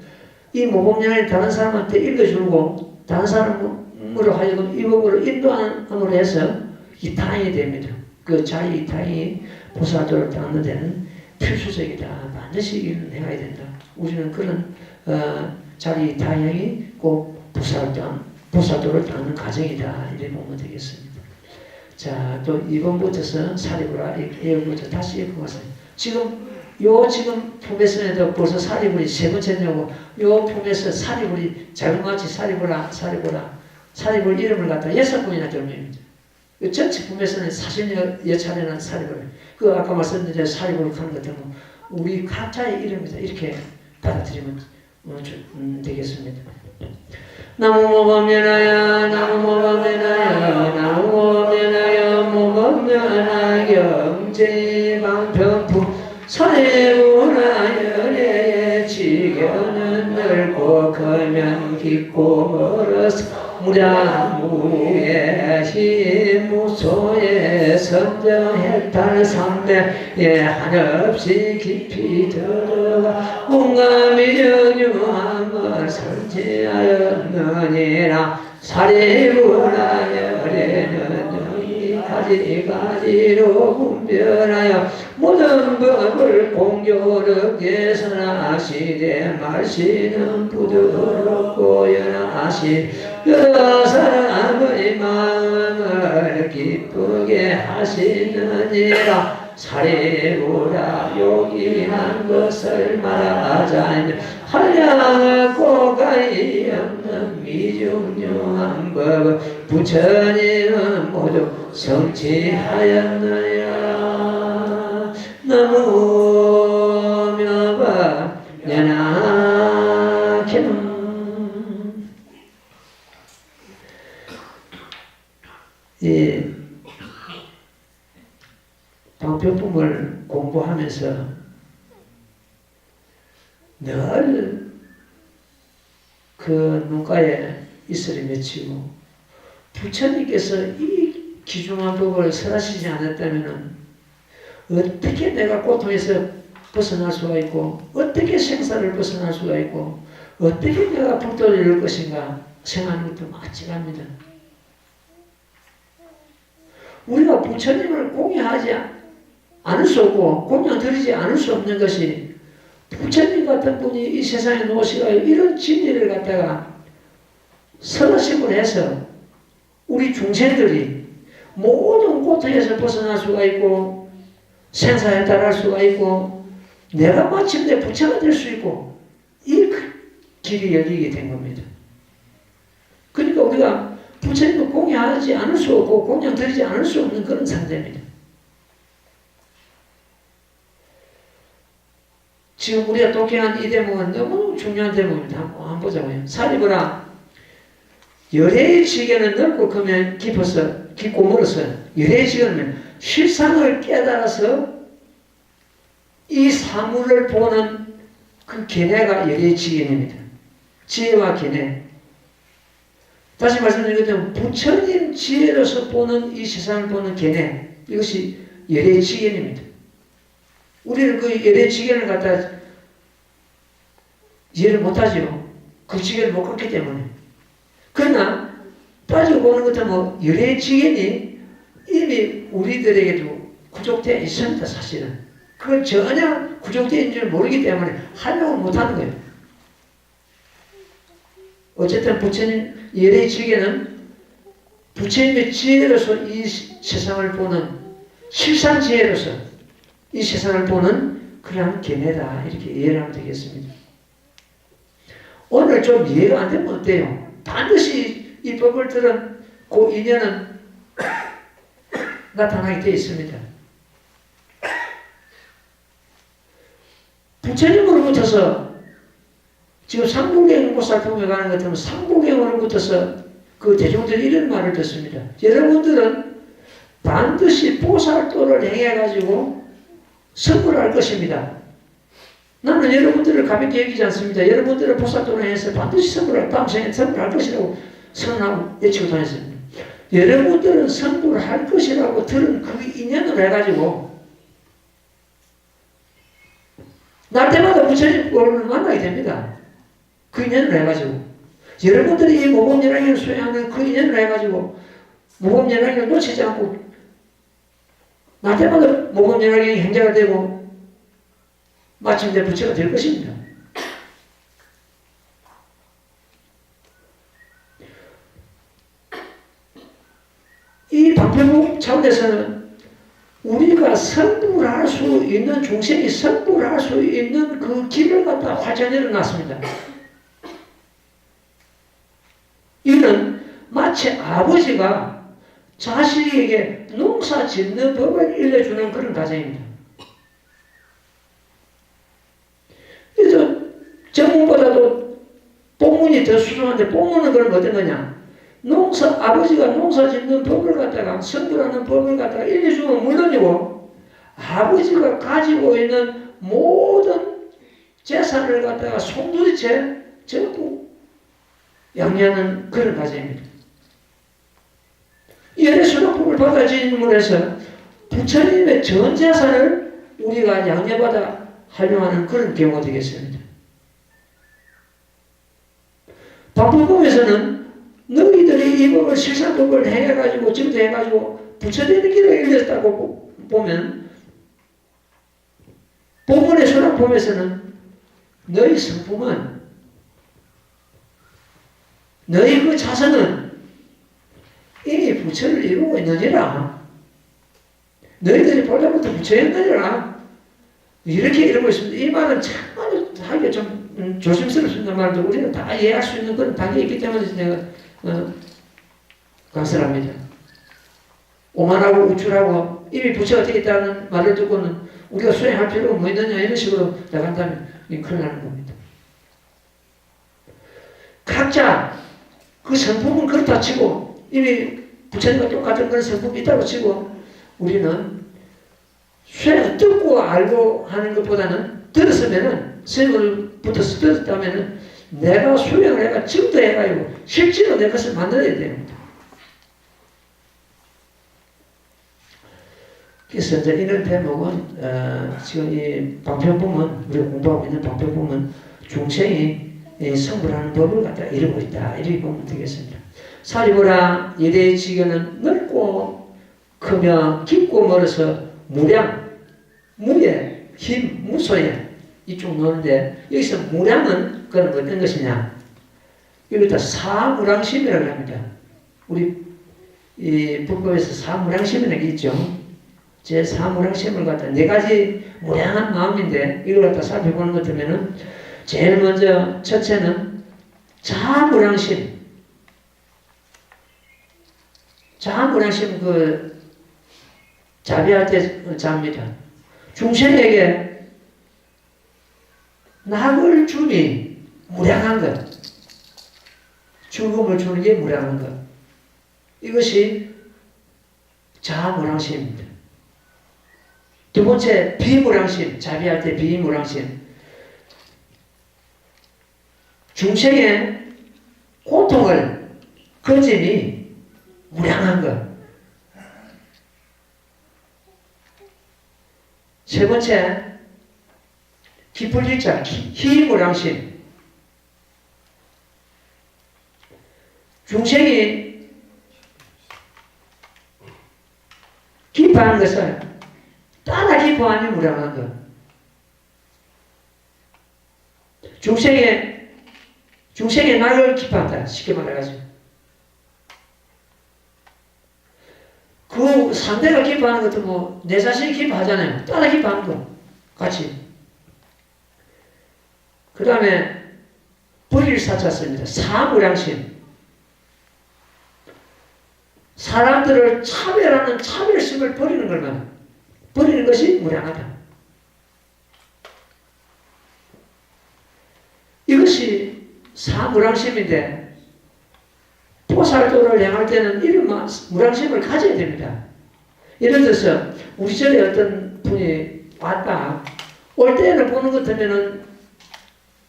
이 모범연하경 다른 사람한테 읽어주고 다른 사람으로 하여금 이 법으로 인도함으로 해서 이타행이 됩니다. 그 자리이타행이 보살도를 닦는 데는 필수적이다. 반드시 해야 된다. 우리는 그런 자리이타행이 꼭 보살도를 닦는 과정이다. 이렇게 보면 되겠습니다. 자, 또 2번부터서 사리부라, 1번부터 다시 읽어보세요. 지금 품에서도 벌써 사리불이 세 번째냐고, 요 품에서 사리불이 자그마치 사리불 이름을 갖다 6번이나 정립입니다. 전체 품에서는 40여 차례나 사리불, 그 아까 말씀드린 사리불 하는 것 때문에 우리 각자의 이름이다. 이렇게 받아들이면 되겠습니다. 나무 모범면하여 나무 모범면하여 나무 모범면하여 모범면하 경제방편품 사회문화열애의 지견은 넓고 거면 깊고 멀어서 무량무의 힘무소의 선정해탈 삼대에 한없이 깊이 들어가 온갖 미정유함을 설치하였느니라. 사리문화열애는 가지가지로 분별하여 모든 법을 공교롭게 선하시되 말씨는 부드럽고 연하시 여러 사람의 마음을 기쁘게 하시느니라. 사리부라 욕이란 것을 말하자면 한량하고 가히 없는 미중요한 법을 부처님은 모두 성취하였느니라. 너무 묘바 연하케는 이 방편품을 공부하면서 늘 그 눈가에 이슬이 맺히고 부처님께서 이 귀중한 법을 설하시지 않았다면 어떻게 내가 고통에서 벗어날 수가 있고 어떻게 생사를 벗어날 수가 있고 어떻게 내가 불도를 이룰 것인가 생각하는 것도 마찬가지입니다. 우리가 부처님을 공양하지 않을 수 없고 공양 드리지 않을 수 없는 것이 부처님 같은 분이 이 세상에 오시가 이런 진리를 갖다가 설하심을 해서 우리 중생들이 모든 고통에서 벗어날 수가 있고 생사에 달할 수가 있고 내가 마침내 부처가 될 수 있고 이 길이 열리게 된 겁니다. 그러니까 우리가 부처님을 공양하지 않을 수 없고 공양 드리지 않을 수 없는 그런 상태입니다. 지금 우리가 독해한 이 대목은 너무 중요한 대목입니다. 한번 보자고요. 사리부라 열애의 지경은 넓고 크면 깊고 멀어서 열애의 지경은 실상을 깨달아서 이 사물을 보는 그 견해가 열애의 지경입니다. 지혜와 견해. 다시 말씀드리면 부처님 지혜로서 보는 이 세상을 보는 견해, 이것이 열애의 지경입니다. 우리는 그 열애의 지경을 갖다 이해를 못하죠. 그 지경을 못 걷기 때문에. 그러나 따지고 보는 것은 열애의 지경이 이미 우리들에게도 구족되어 있습니다. 사실은. 그걸 전혀 구족되어 있는 줄 모르기 때문에 활용을 못하는 거예요. 어쨌든 부처님 열애의 지경은 부처님의 지혜로서 이 세상을 보는 실상 지혜로서 이 세상을 보는 그러한 견해다. 이렇게 이해를 하면 되겠습니다. 오늘 좀 이해가 안 되면 어때요? 반드시 이 법을 들은 그 인연은 나타나게 되어 있습니다. 부처님으로부터서 지금 상부경보살품에 가는 것 같으면 상부경으로부터서 그 대중들이 이런 말을 듣습니다. 여러분들은 반드시 보살도를 행해가지고 선물할 것입니다. 나는 여러분들을 가볍게 여기지 않습니다. 여러분들을 보살도를 행해서 반드시 다음 생에 선물할 것이라고 선언하고 외치고 다녔습니다. 여러분들은 선물할 것이라고 들은 그 인연을 해가지고 날 때마다 부처님을 만나게 됩니다. 그 인연을 해가지고 여러분들이 이 모범연락을 수행하는 그 인연을 해가지고 모범연락을 놓치지 않고 날 때마다 모범연락이 행자가 되고 마침내 부처가 될 것입니다. 이 방편목 차원에서는 우리가 선불할 수 있는 중생이 선불할 수 있는 그 길을 갖다 활짝 열어놨습니다. 이는 마치 아버지가 자식에게 농사 짓는 법을 일러주는 그런 과정입니다. 그래서 전문보다도 본문 본문이 더 수상한데 본문은 그럼 어떤 거냐? 아버지가 농사 짓는 법을 갖다가 성불하는 법을 갖다가 일러주면 물론이고 아버지가 가지고 있는 모든 재산을 갖다가 송두리째 전부 양리하는 그런 과정입니다. 예레수납법을 받아 진물해서 부처님의 전 재산을 우리가 양려받아 활용하는 그런 경우가 되겠습니다. 방법에서는 너희들이 이 법을 실사법을 해가지고 증대해가지고 부처되는 길을 일렀다고 보면 본문의 수납법에서는 너희 성품은 너희 그 자선은 이미 부처를 이루고 있느니라. 너희들이 본래부터 부처였느니라. 이렇게 이러고 있습니다. 이 말은 참말로 하기가 좀 조심스럽습니다. 말도 우리가 다 이해할 수 있는 그런 단계가 있기 때문에 내가 강설합니다. 오만하고 우쭐하고 이미 부처가 되어 있다는 말을 듣고는 우리가 수행할 필요가 뭐 있느냐 이런 식으로 나간다면 큰일 나는 겁니다. 각자 그 성품은 그렇다 치고 이미 부처님과 똑같은 그런 성품이 있다고 치고 우리는 수행을 듣고 알고 하는 것보다는 들었으면은 스님을 붙어서 들었다면은 내가 수행을 해가 증거해가지고 실제로 내 것을 만들어야 됩니다. 그래서 이제 이런 대목은 지금 이 방편법은 우리가 공부하고 있는 방편법은 중생이 성불하는 법을 갖다 이루고 있다 이렇게 보면 되겠습니다. 사리보라 예대의 지경은 넓고 크며 깊고 멀어서 무량, 무예, 힘, 무소예 이쪽 노는데 여기서 무량은 그건 어떤 것이냐? 이것도 사무량심이라고 합니다. 우리 이 불법에서 사무량심이라는 게 있죠. 제 사무량심을 갖다 네 가지 무량한 마음인데 이걸 갖다 살펴보는 것 같으면은 제일 먼저 첫째는 자무량심. 자무량심 그 자비할 때 자입니다. 중생에게 낙을 주니 무량한 것. 죽음을 주는 게 무량한 것. 이것이 자무량심입니다. 두 번째 비무량심. 자비할 때 비무량심. 중생의 고통을 거짐이 무량한 것. 세 번째, 깊을 일자, 희무량심. 중생이 기뻐하는 것을 따라 기뻐하니 무량한 것. 중생의 나를 기뻐한다. 쉽게 말해가지고. 그 상대가 기뻐하는 것도 뭐 내 자신이 기뻐하잖아요. 따라 기뻐하는 거 같이. 그 다음에 불의를 사쳤습니다. 사무량심. 사람들을 차별하는 차별심을 버리는 것만 버리는 것이 무량하다. 이것이 사무량심인데 보살도를 행할 때는 이런 무량심을 가져야 됩니다. 예를 들어서 우리 절에 어떤 분이 왔다. 올 때를 보는 것 같으면은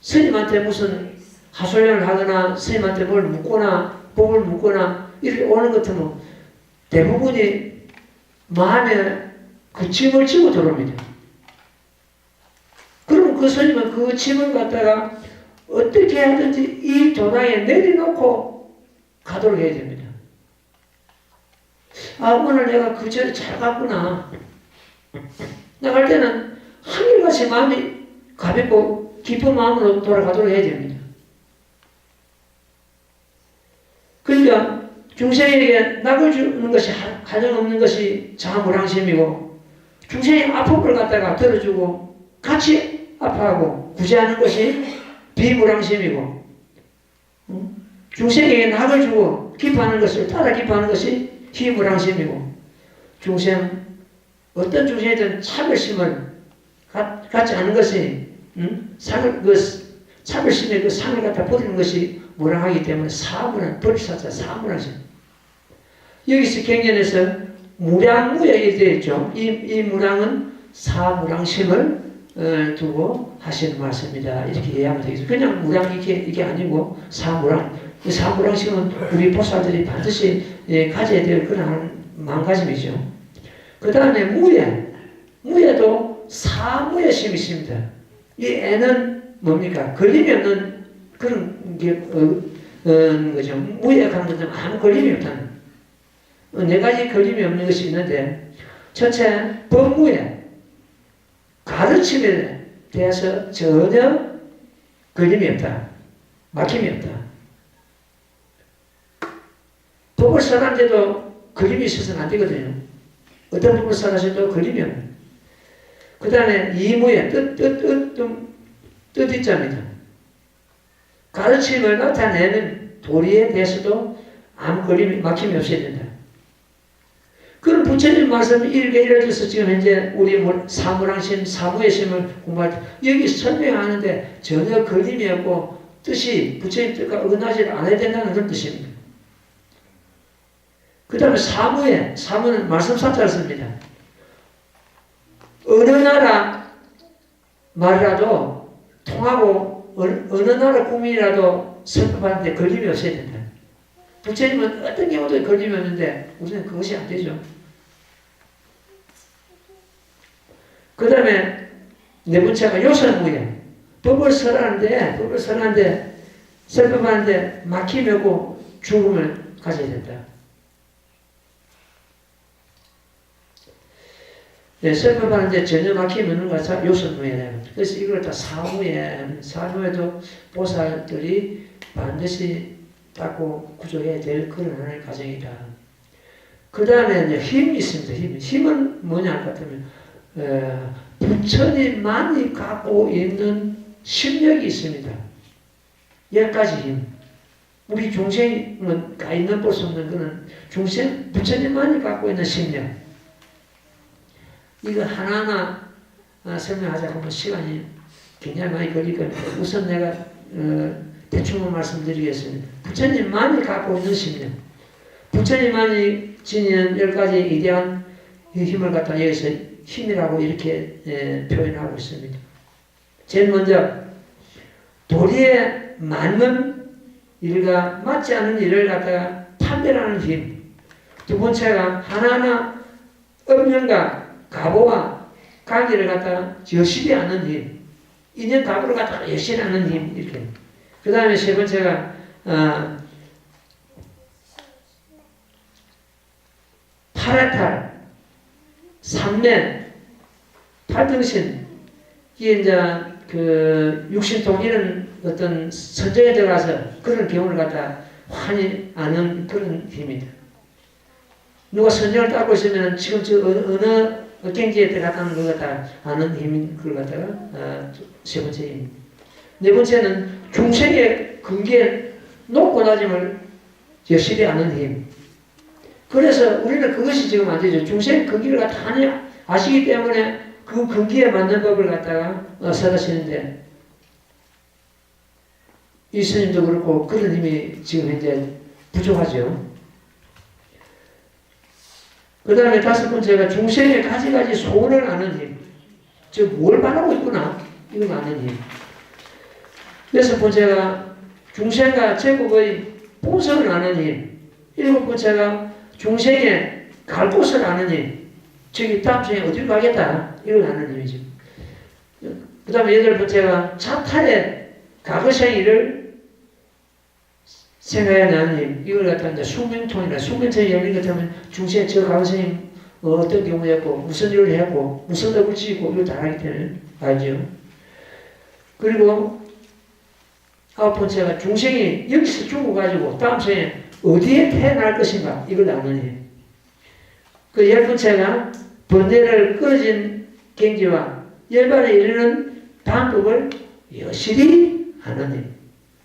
스님한테 무슨 하소연을 하거나 스님한테 뭘 묻거나 법을 묻거나 이렇게 오는 것 같으면 대부분이 마음에 그 짐을 지고 들어옵니다. 그러면 그 스님은 그 짐을 갖다가 어떻게 하든지 이 도당에 내려놓고 가도록 해야 됩니다. 아, 오늘 내가 그 절에 잘 갔구나. 나갈 때는 한결같이 마음이 가볍고 기쁜 마음으로 돌아가도록 해야 됩니다. 그러니까 중생에게 낙을 주는 것이 한정없는 것이 자무량심이고 중생의 아픔을 갖다가 들어주고 같이 아파하고 구제하는 것이 비무량심이고 중생에게 낙을 주고 기뻐하는 것을 따라 기뻐하는 것이 희무량심이고 어떤 중생이든 차별심을 갖지 않은 것이 차별심의 그 상을 갖다 버리는 것이 무랑하기 때문에 사무랑, 버리사자 사무랑심. 여기서 경전에서 무량무약이 되어 있죠. 이 무량은 사무랑심을 두고 하시는 말씀이다. 이렇게 이해하면 되겠죠. 그냥 무량 이게 아니고 사무랑. 이 사무랑심은 우리 보살들이 반드시 가져야 될 그런 마음가짐이죠. 그 다음에 무예. 무예도 사무예심이 있습니다. 이 애는 뭡니까? 걸림이 없는 그런 게 거죠. 무예라는 것은 아무 걸림이 없다는. 네 가지 걸림이 없는 것이 있는데, 첫째, 법무예. 가르침에 대해서 전혀 걸림이 없다. 막힘이 없다. 법을 설하는데도 걸림이 있어서는 안 되거든요. 어떤 법을 설하셔도 걸림이 없는. 그 다음에 이무예, 뜻이자입니다. 가르침을 나타내는 도리에 대해서도 아무 걸림이, 막힘이 없어야 된다. 그런 부처님 말씀 예를 들어서 지금 현재 우리 사무랑심, 사무예심을 공부할 때 여기 설명하는데 전혀 걸림이 없고 뜻이 부처님 뜻과 어긋나지 않아야 된다는 그런 뜻입니다. 그 다음에 사무예, 사무는 말씀사자를 씁니다. 어느 나라 말이라도 통하고 어느 나라 국민이라도 설법하는데 걸림이 없어야 된다. 부처님은 어떤 경우도 걸림이 없는데 우리는 그것이 안 되죠. 그 다음에 네 번째가 요설무예. 법을 설하는데 설법하는데 막힘이 없고 죽음을 가져야 된다. 네, 설법하는데 전혀 막힘이 없는 것이 요설무예다. 그래서 이걸 다 사무예도 보살들이 반드시 닦고 구조해야 될 그런 하나의 과정이다. 그 다음에 힘이 있습니다. 힘은 뭐냐 같으면 부처님만이 갖고 있는 심력이 있습니다. 10가지 힘. 우리 중생은 가 있는 볼 수 없는 그런 부처님만이 갖고 있는 심력. 이거 하나하나 설명하자고 하면 시간이 굉장히 많이 걸릴 겁니다. 우선 내가 대충 말씀드리겠습니다. 부처님만이 갖고 있는 심력. 부처님만이 지니는 10가지 위대한 힘을 갖다 여기서 힘이라고 이렇게 표현하고 있습니다. 제일 먼저 도리에 맞는 일과 맞지 않는 일을 갖다가 판별하는 힘. 두 번째가 하나하나 업념과 가보와 관계를 갖다가 여실히 하는 힘. 인연 가보를 갖다가 여실히 하는 힘. 이렇게. 그 다음에 세 번째가 팔해탈, 삼면, 팔등신, 이게 이제 그 육신통 이런 어떤 선정에 들어가서 그런 경우를 갖다 환히 아는 그런 힘이다. 누가 선정을 따고 있으면 지금 저 어느 경지에 들어갔다는 걸 갖다 아는 힘인 걸 갖다가 세 번째 힘. 네 번째는 중생의 근기에 높고 낮음을 여실히 아는 힘. 그래서 우리는 그것이 지금 안 되죠. 중생의 근기를 갖다 아시기 때문에 그 근기에 맞는 법을 갖다가 설하시는데 이 스님도 그렇고 그런 힘이 지금 현재 부족하죠. 그 다음에 다섯 번째가 중생의 가지가지 소원을 아는 힘. 즉 뭘 바라고 있구나 이걸 아는 힘. 여섯 번째가 중생과 제국의 본성을 아는 힘. 일곱 번째가 중생의 갈 곳을 아는 힘. 저기 다음 생에 어디로 가겠다 이걸 아는 힘이죠. 그 다음에 여덟 번째가 자타의 과거생일을 생각해 나는 힘. 이걸 갖다 이제 숙명통이라 숙명통이 열린 것 하면 중생의 저 과거생이 어떤 경우였고 무슨 일을 했고 무슨 업을 지고 이걸 다 하기 때문에 알죠. 그리고 아홉 번째가 중생이 여기서 죽어가지고 다음 생에 어디에 태어날 것인가 이걸 아는 힘. 그 열 번째가 번뇌를 끊어진 경지와 열반에 이르는 방법을 여실히 아는 힘.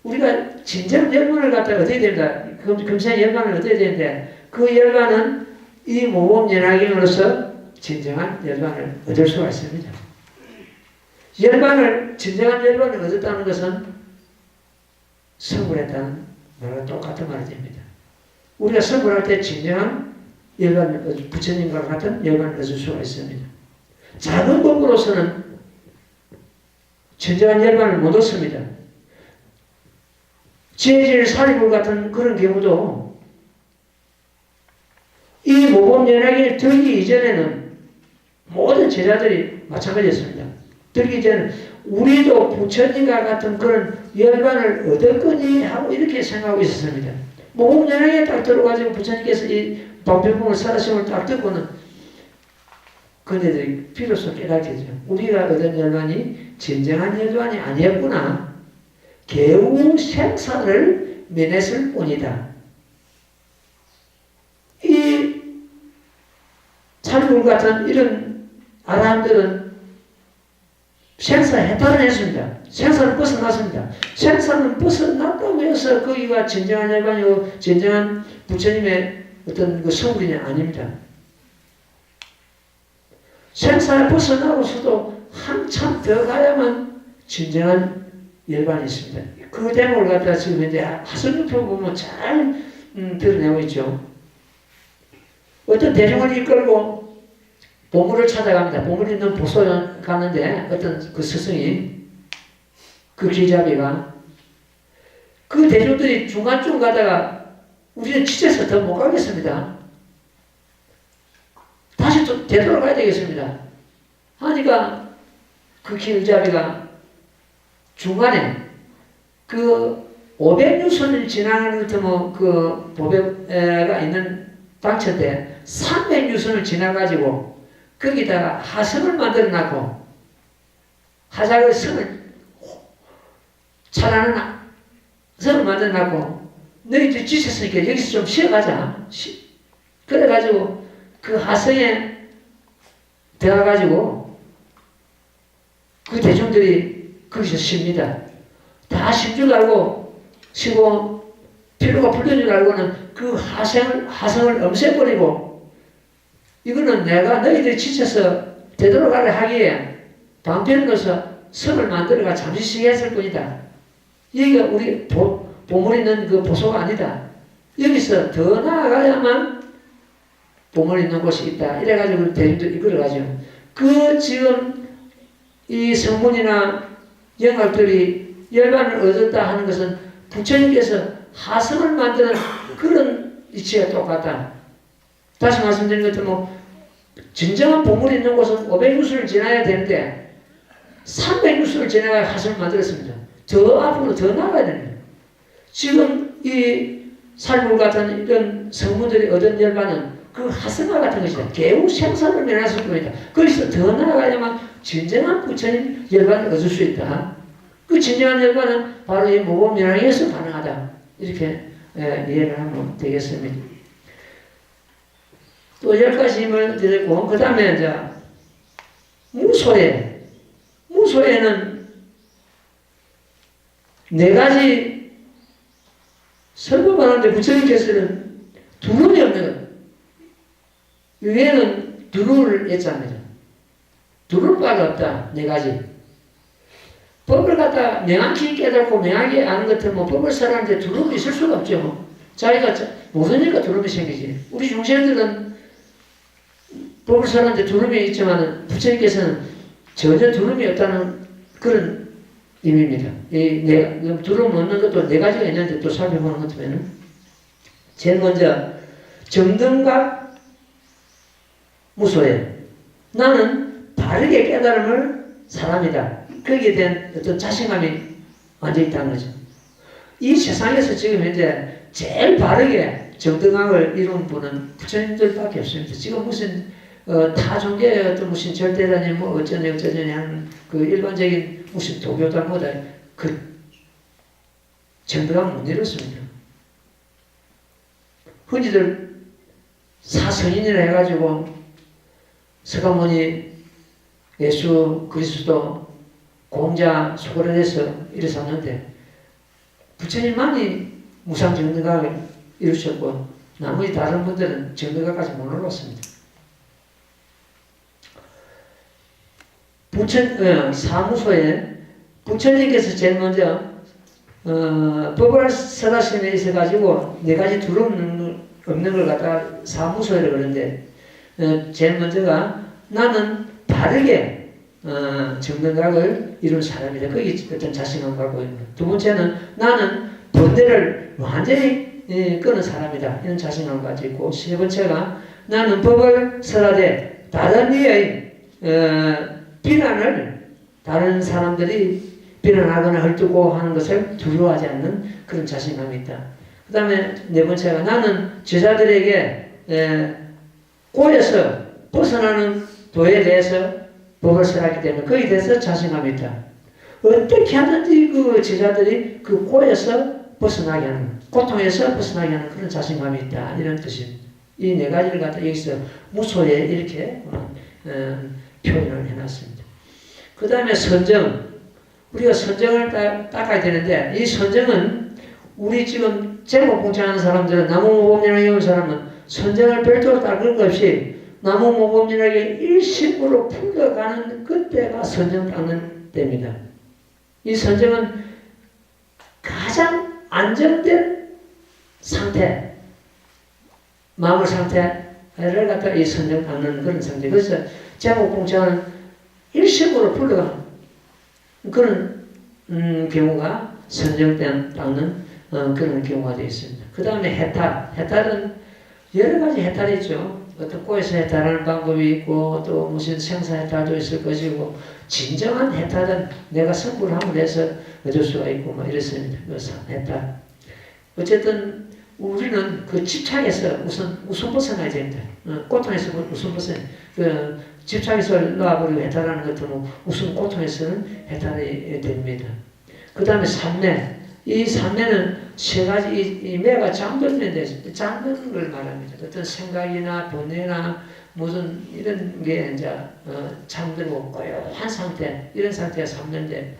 우리가 진정 열반을 갖다가 얻어야 된다. 금생 열반을 얻어야 되는데 그 열반은 이 모범 연화경으로서 진정한 열반을 얻을 수가 있습니다. 진정한 열반을 얻었다는 것은 성불했다는 말과 똑같은 말이 됩니다. 우리가 성불할 때 진정한 열반을, 부처님과 같은 열반을 얻을 수가 있습니다. 작은 법으로서는 진정한 열반을 못 얻습니다. 죄질 살인불 같은 그런 경우도 이 모범연약이 들기 이전에는 모든 제자들이 마찬가지였습니다. 들기 전에 우리도 부처님과 같은 그런 열반을 얻었거니 하고 이렇게 생각하고 있었습니다. 모범연약에 딱 들어가지고 부처님께서 이 방편봉을 살아심을 딱 듣고는 그네들이 비로소 깨닫게 되죠. 우리가 얻은 열반이 진정한 열반이 아니었구나. 개우 생사를 면했을 뿐이다. 이 살불 같은 이런 아라함들은 생사에 해탈을 했습니다. 생사를 벗어났습니다. 생사는 벗어났다고 해서 거기가 진정한 열반이고 진정한 부처님의 어떤 그 성불이 아닙니다. 생사를 벗어나고서도 한참 더 가야만 진정한 열반이 있습니다. 그 대목을 갖다 지금 이제 하선유표 보면 잘 드러내고 있죠. 어떤 대중을 이끌고 보물을 찾아갑니다. 보물이 있는 보소에 가는데 어떤 그 스승이 그 길잡이가 그 대중들이 중간쯤 가다가 우리는 지쳐서 더 못 가겠습니다. 다시 또 되돌아가야 되겠습니다. 하니까 그 길잡이가 중간에 그 500유선을 지나가는 그 보배가 있는 당처인데 300유선을 지나가지고 거기다가 하성을 만들어 놨고 하작의 성을 차라는 성을 만들어 놨고 너희들 지쳤으니까 여기서 좀 쉬어가자. 그래가지고 그 하성에 들어가가지고 그 대중들이 거기서 쉽니다. 다 쉴 줄 알고 쉬고 피로가 풀린 줄 알고는 그 하성을 없애버리고 이거는 내가 너희들이 지쳐서 되돌아가려 하기에 방편으로서 성을 만들어가 잠시 쉬게 했을 뿐이다. 여기가 우리 보물 있는 그 보소가 아니다. 여기서 더 나아가야만 보물 있는 곳이 있다. 이래가지고 대중들 이끌어가죠. 그 지금 이 성문이나 영학들이 열반을 얻었다 하는 것은 부처님께서 하성을 만드는 그런 이치가 똑같다. 다시 말씀드린 것처럼 진정한 보물이 있는 곳은 500유수를 지나야 되는데 300유수를 지나가야 하성을 만들었습니다. 더 앞으로 더 나가야 됩니다. 지금 이 살불 같은 이런 성문들이 얻은 열반은 그 하성과 같은 것이다. 개우 생사를 면했을 뿐이다. 거기서 더 나아가야만 진정한 부처님 열반을 얻을 수 있다. 그 진정한 열반은 바로 이 모범연약에서 가능하다. 이렇게 이해를 하면 되겠습니다. 또 10가지 힘을 드렸고, 그 다음에 이제 무소에. 무소에는 4가지 설법을 하는데 부처님께서는 두름이 없는 것. 위에는 두루를 했잖아요. 두를 바가 없다. 4가지. 법을 갖다 명확히 깨닫고 명확히 아는 것 같으면 법을 설하는데 두름이 있을 수가 없죠. 자기가 모르니까 두름이 생기지. 우리 중생들은 법을 설하는데 두름이 있지만 부처님께서는 전혀 두름이 없다는 그런 의미입니다. 두름 없는 것도 4가지가 있는데 또 살펴보는 것 같으면 제일 먼저 정등각 무소에 나는 바르게 깨달음을 사람이다. 거기에 대한 어떤 자신감이 완전히 있다는 거죠. 이 세상에서 지금 현재 제일 바르게 정등학을 이룬 분은 부처님들밖에 없습니다. 지금 무슨 타종계의 어떤 무슨 절대자니 뭐 어쩌니 하는 그 일반적인 무슨 도교다 뭐다 그 정등학 못 이뤘습니다. 흔히들 사성인이라 해가지고 서가모니, 예수 그리스도, 공자, 소그라데서 일어섰는데 부처님만이 무상정등각을 이루셨고 나머지 다른 분들은 정등각까지 못 올랐습니다. 사무소에 부처님께서 제일 먼저 법을 설하심에 있어가지고 네 가지 두려움 없는 걸 갖다가 사무소이라고 그러는데 제일 먼저가 나는 바르게 정등각을 이룬 사람이다. 거기 어떤 자신감을 갖고 있는 거예요. 두 번째는 나는 번뇌를 완전히 끊은 사람이다. 이런 자신감을 가지고 있고, 세 번째가 나는 법을 설하되 다른 이의 비난을 다른 사람들이 비난하거나 헐뜯고 하는 것을 두려워하지 않는 그런 자신감이 있다. 그 다음에 네 번째가 나는 제자들에게 꼬여서 벗어나는 도에 대해서 법을 설하기 때문에 거기에 대해서 자신감이 있다. 어떻게 하든지 그 제자들이 그 꼬여서 벗어나게 하는, 고통에서 벗어나게 하는 그런 자신감이 있다. 이런 뜻입니다. 이 네 가지를 갖다 여기서 무소에 이렇게 표현을 해놨습니다. 그 다음에 선정. 우리가 선정을 닦아야 되는데, 이 선정은 우리 지금 제목 봉창하는 사람들은, 나무모범진을 이은 사람은 선정을 별도로 닦을 것 없이 나무모범진에게 일심으로 풀려가는 그때가 선정 닦는 때입니다. 이 선정은 가장 안정된 상태, 마음의 상태를 갖다가 이 선정 닦는 그런 상태. 그래서 제목 봉창은 일심으로 풀려가는 그런 경우가 선정된 닦는 그런 경우가 되어 있습니다. 그 다음에 해탈. 해탈은 여러 가지 해탈이 있죠. 어떤 꼬에서 해탈하는 방법이 있고 또 무슨 생사 해탈도 있을 것이고, 진정한 해탈은 내가 성불함을 해서 얻을 수가 있고 뭐 이렇습니다. 그래서 해탈. 어쨌든 우리는 그 집착에서 우선 벗어나야 됩니다. 고통에서 우선 벗어나야 그 집착에서 놓아버리고 해탈하는 것은 우선 고통에서는 해탈이 됩니다. 그 다음에 삼매. 이 삼매는 세 가지, 이 매가 잠드는 데, 잠드는 걸 말합니다. 어떤 생각이나 번뇌나 무슨 이런 게 이제 잠들고 고요한 상태, 이런 상태가 삼매인데,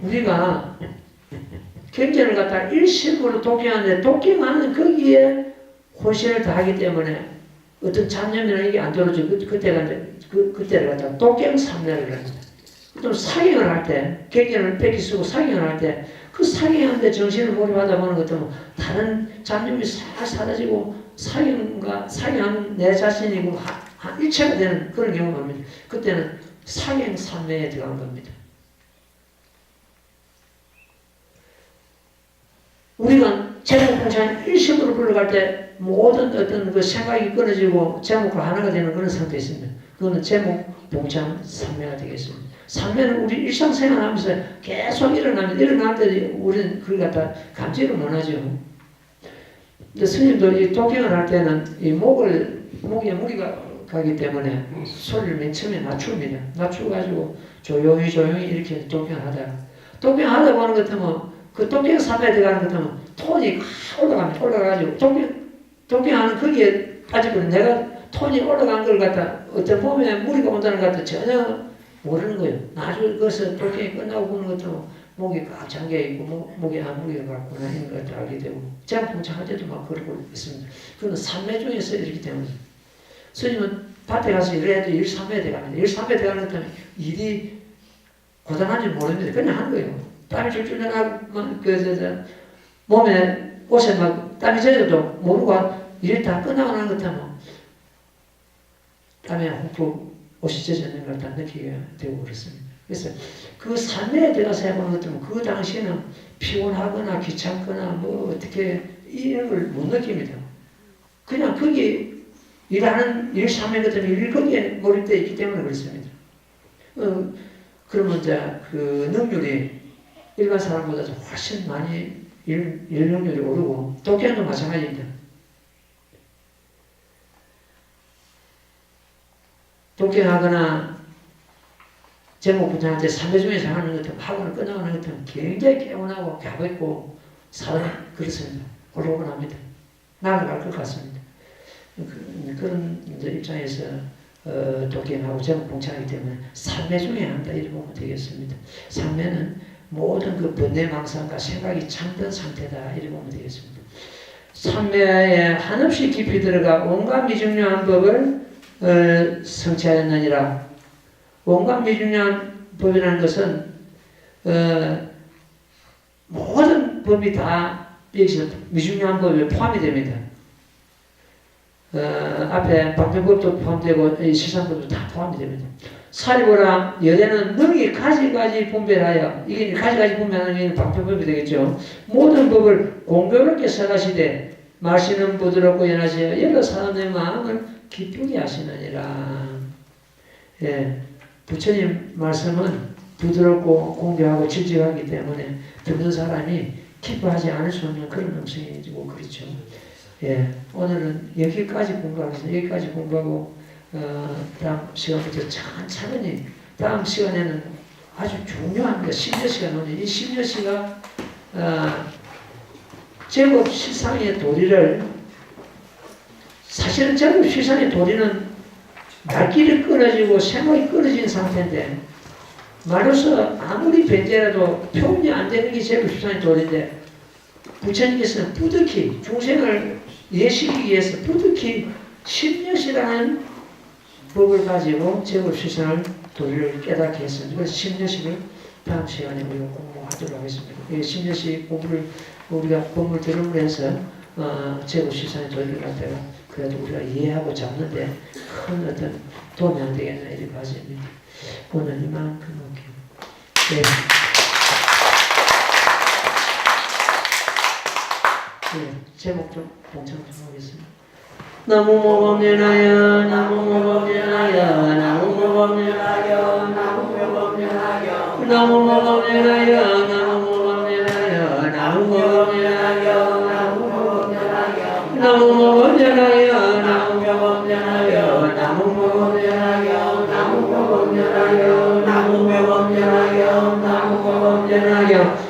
우리가 경전을 갖다가 일심으로 독경하는데, 독경하는 거기에 혼신을 다하기 때문에 어떤 잡념이나 이게 안 들어오죠. 그때가 이제 그때를 갖다가 독경삼매를 합니다. 또 사경을 할 때, 경전을 뺏기 쓰고 사경을 할 때, 그 사경하는데 정신을 몰입하다 보는 것도 다른 잡념이 싹 사라지고 사경한 내 자신이고 한 일체가 되는 그런 경우가 옵니다. 그때는 사경삼매에 들어간 겁니다. 우리가 제목봉창 일심으로 불러갈 때 모든 어떤 그 생각이 끊어지고 제목과 하나가 되는 그런 상태에 있습니다. 그거는 제목봉창 삼매가 되겠습니다. 삼매는 우리 일상생활 하면서 계속 일어납니다. 일어날 때 우리는 그걸 갖다 감지를 못하죠. 근데 스님도 이 독경을 할 때는 이 목에 무리가 가기 때문에 소리를 맨 처음에 낮춥니다. 낮춰가지고 조용히 이렇게 독경을 하다 보는 것 같으면 그 독경 삼매에 들어가는 것 같으면 톤이 올라갑니다. 올라가가지고 독경하는 거기에 빠지고 내가 톤이 올라간 걸 갖다 어떤 몸에 무리가 온다는 것 같아 전혀 모르는 거예요. 나중에 그것을 독경이 끝나고 보는 것도 목이 꽉 잠겨있고 목에 무리가 갔구나 이런 것을 알게 되고 제가 봉창할 때도 막 그러고 있습니다. 그건 삼매 중에서 이렇기 때문에 스님은 밭에 가서 일을 해도 일 삼매에 들어갑니다. 일 삼매에 들어가는 것 때문에 일이 고단한지 모릅니다. 그냥 하는 거예요. 땀이 줄줄 나고 몸에 옷에 막 땀이 젖어도 모르고 일 다 끝나고 나는 것 때문에 땀에 훅 옷이 젖어있는 걸 다 느끼게 되고 그렇습니다. 그래서 그 산매에 들어가서 해보는 것 때문에 그 당시에는 피곤하거나 귀찮거나 뭐 어떻게 이런 걸 못 느낍니다. 그냥 거기 일하는 일 삼매 같은 일 거기에 몰입되어 있기 때문에 그렇습니다. 그러면 이제 그 능률이 일반 사람보다 훨씬 많이 일 능률이 오르고 독경도 마찬가지입니다. 독경하거나 제목부터 이제 삼매 중에서 하는 것도 하고는 끝나가는 것도 굉장히 개운하고 가볍고 사람 그렇습니다. 홀로홀합니다. 나아갈 것 같습니다. 그런 이제 입장에서 독경하고 제목 봉창하기 때문에 삼매 중에 한다 이렇게 보면 되겠습니다. 삼매는 모든 그 번뇌망상과 생각이 잠든 상태다 이렇게 보면 되겠습니다. 삼매에 한없이 깊이 들어가 온갖 미중요한 법을 성취하였느니라. 온갖 미중요한 법이라는 것은 모든 법이 다 여기서 미중요한 법에 포함이 됩니다. 앞에 방편법도 포함되고 시상법도 다 포함이 됩니다. 사리보라 여대는 능히 가지가지 분별하여, 이게 가지가지 분별하는 게 방편법이 되겠죠. 모든 법을 공교롭게 써가시되 말씀은 부드럽고 연하시어 여러 사람의 마음을 기쁘게 하시느니라. 예, 부처님 말씀은 부드럽고 공교하고 질직하기 때문에 듣는 사람이 기뻐하지 않을 수 없는 그런 음성이고 그렇죠. 예, 오늘은 여기까지 공부하겠습니다. 여기까지 공부하고 다음 시간부터 차근차근히 다음 시간에는 아주 중요합니다. 심려시가 나오죠. 이 심려시가 제법 실상의 도리를, 사실은 제법 실상의 도리는 말길이 끊어지고 생각이 끊어진 상태인데 말로서 아무리 변제라도 표현이 안 되는 게 제법 실상의 도리인데 부처님께서는 뿌듯히 중생을 예시키기 위해서 뿌듯히 심려시라는 법을 가지고 제법 실상을 도리를 깨닫게 했습니다. 그래서 심려시를 다음 시간에 우리가 공부하도록 하겠습니다. 이 심려시 공부를 우리가 법을 들음으로 해서 제법 실상의 도리를 갖다가 그래도 우리가 이해하고 잡는데 큰 어떤 도움이 안 되겠나 이렇게 봐집니다. 오늘 이만큼 할게요. 네. 네, 제목 좀 동창 좀 하겠습니다. 나무모범연하여 나무모범연하여 나무모범연하여 나무모범연하여 나무모범연하여 나무모범연하여 나무모범연하여 나무모범연하여 나무모범연하여 나무모범연하여 나무모범연하여 나무모범연하여 나무모범연하여 나무모범연하여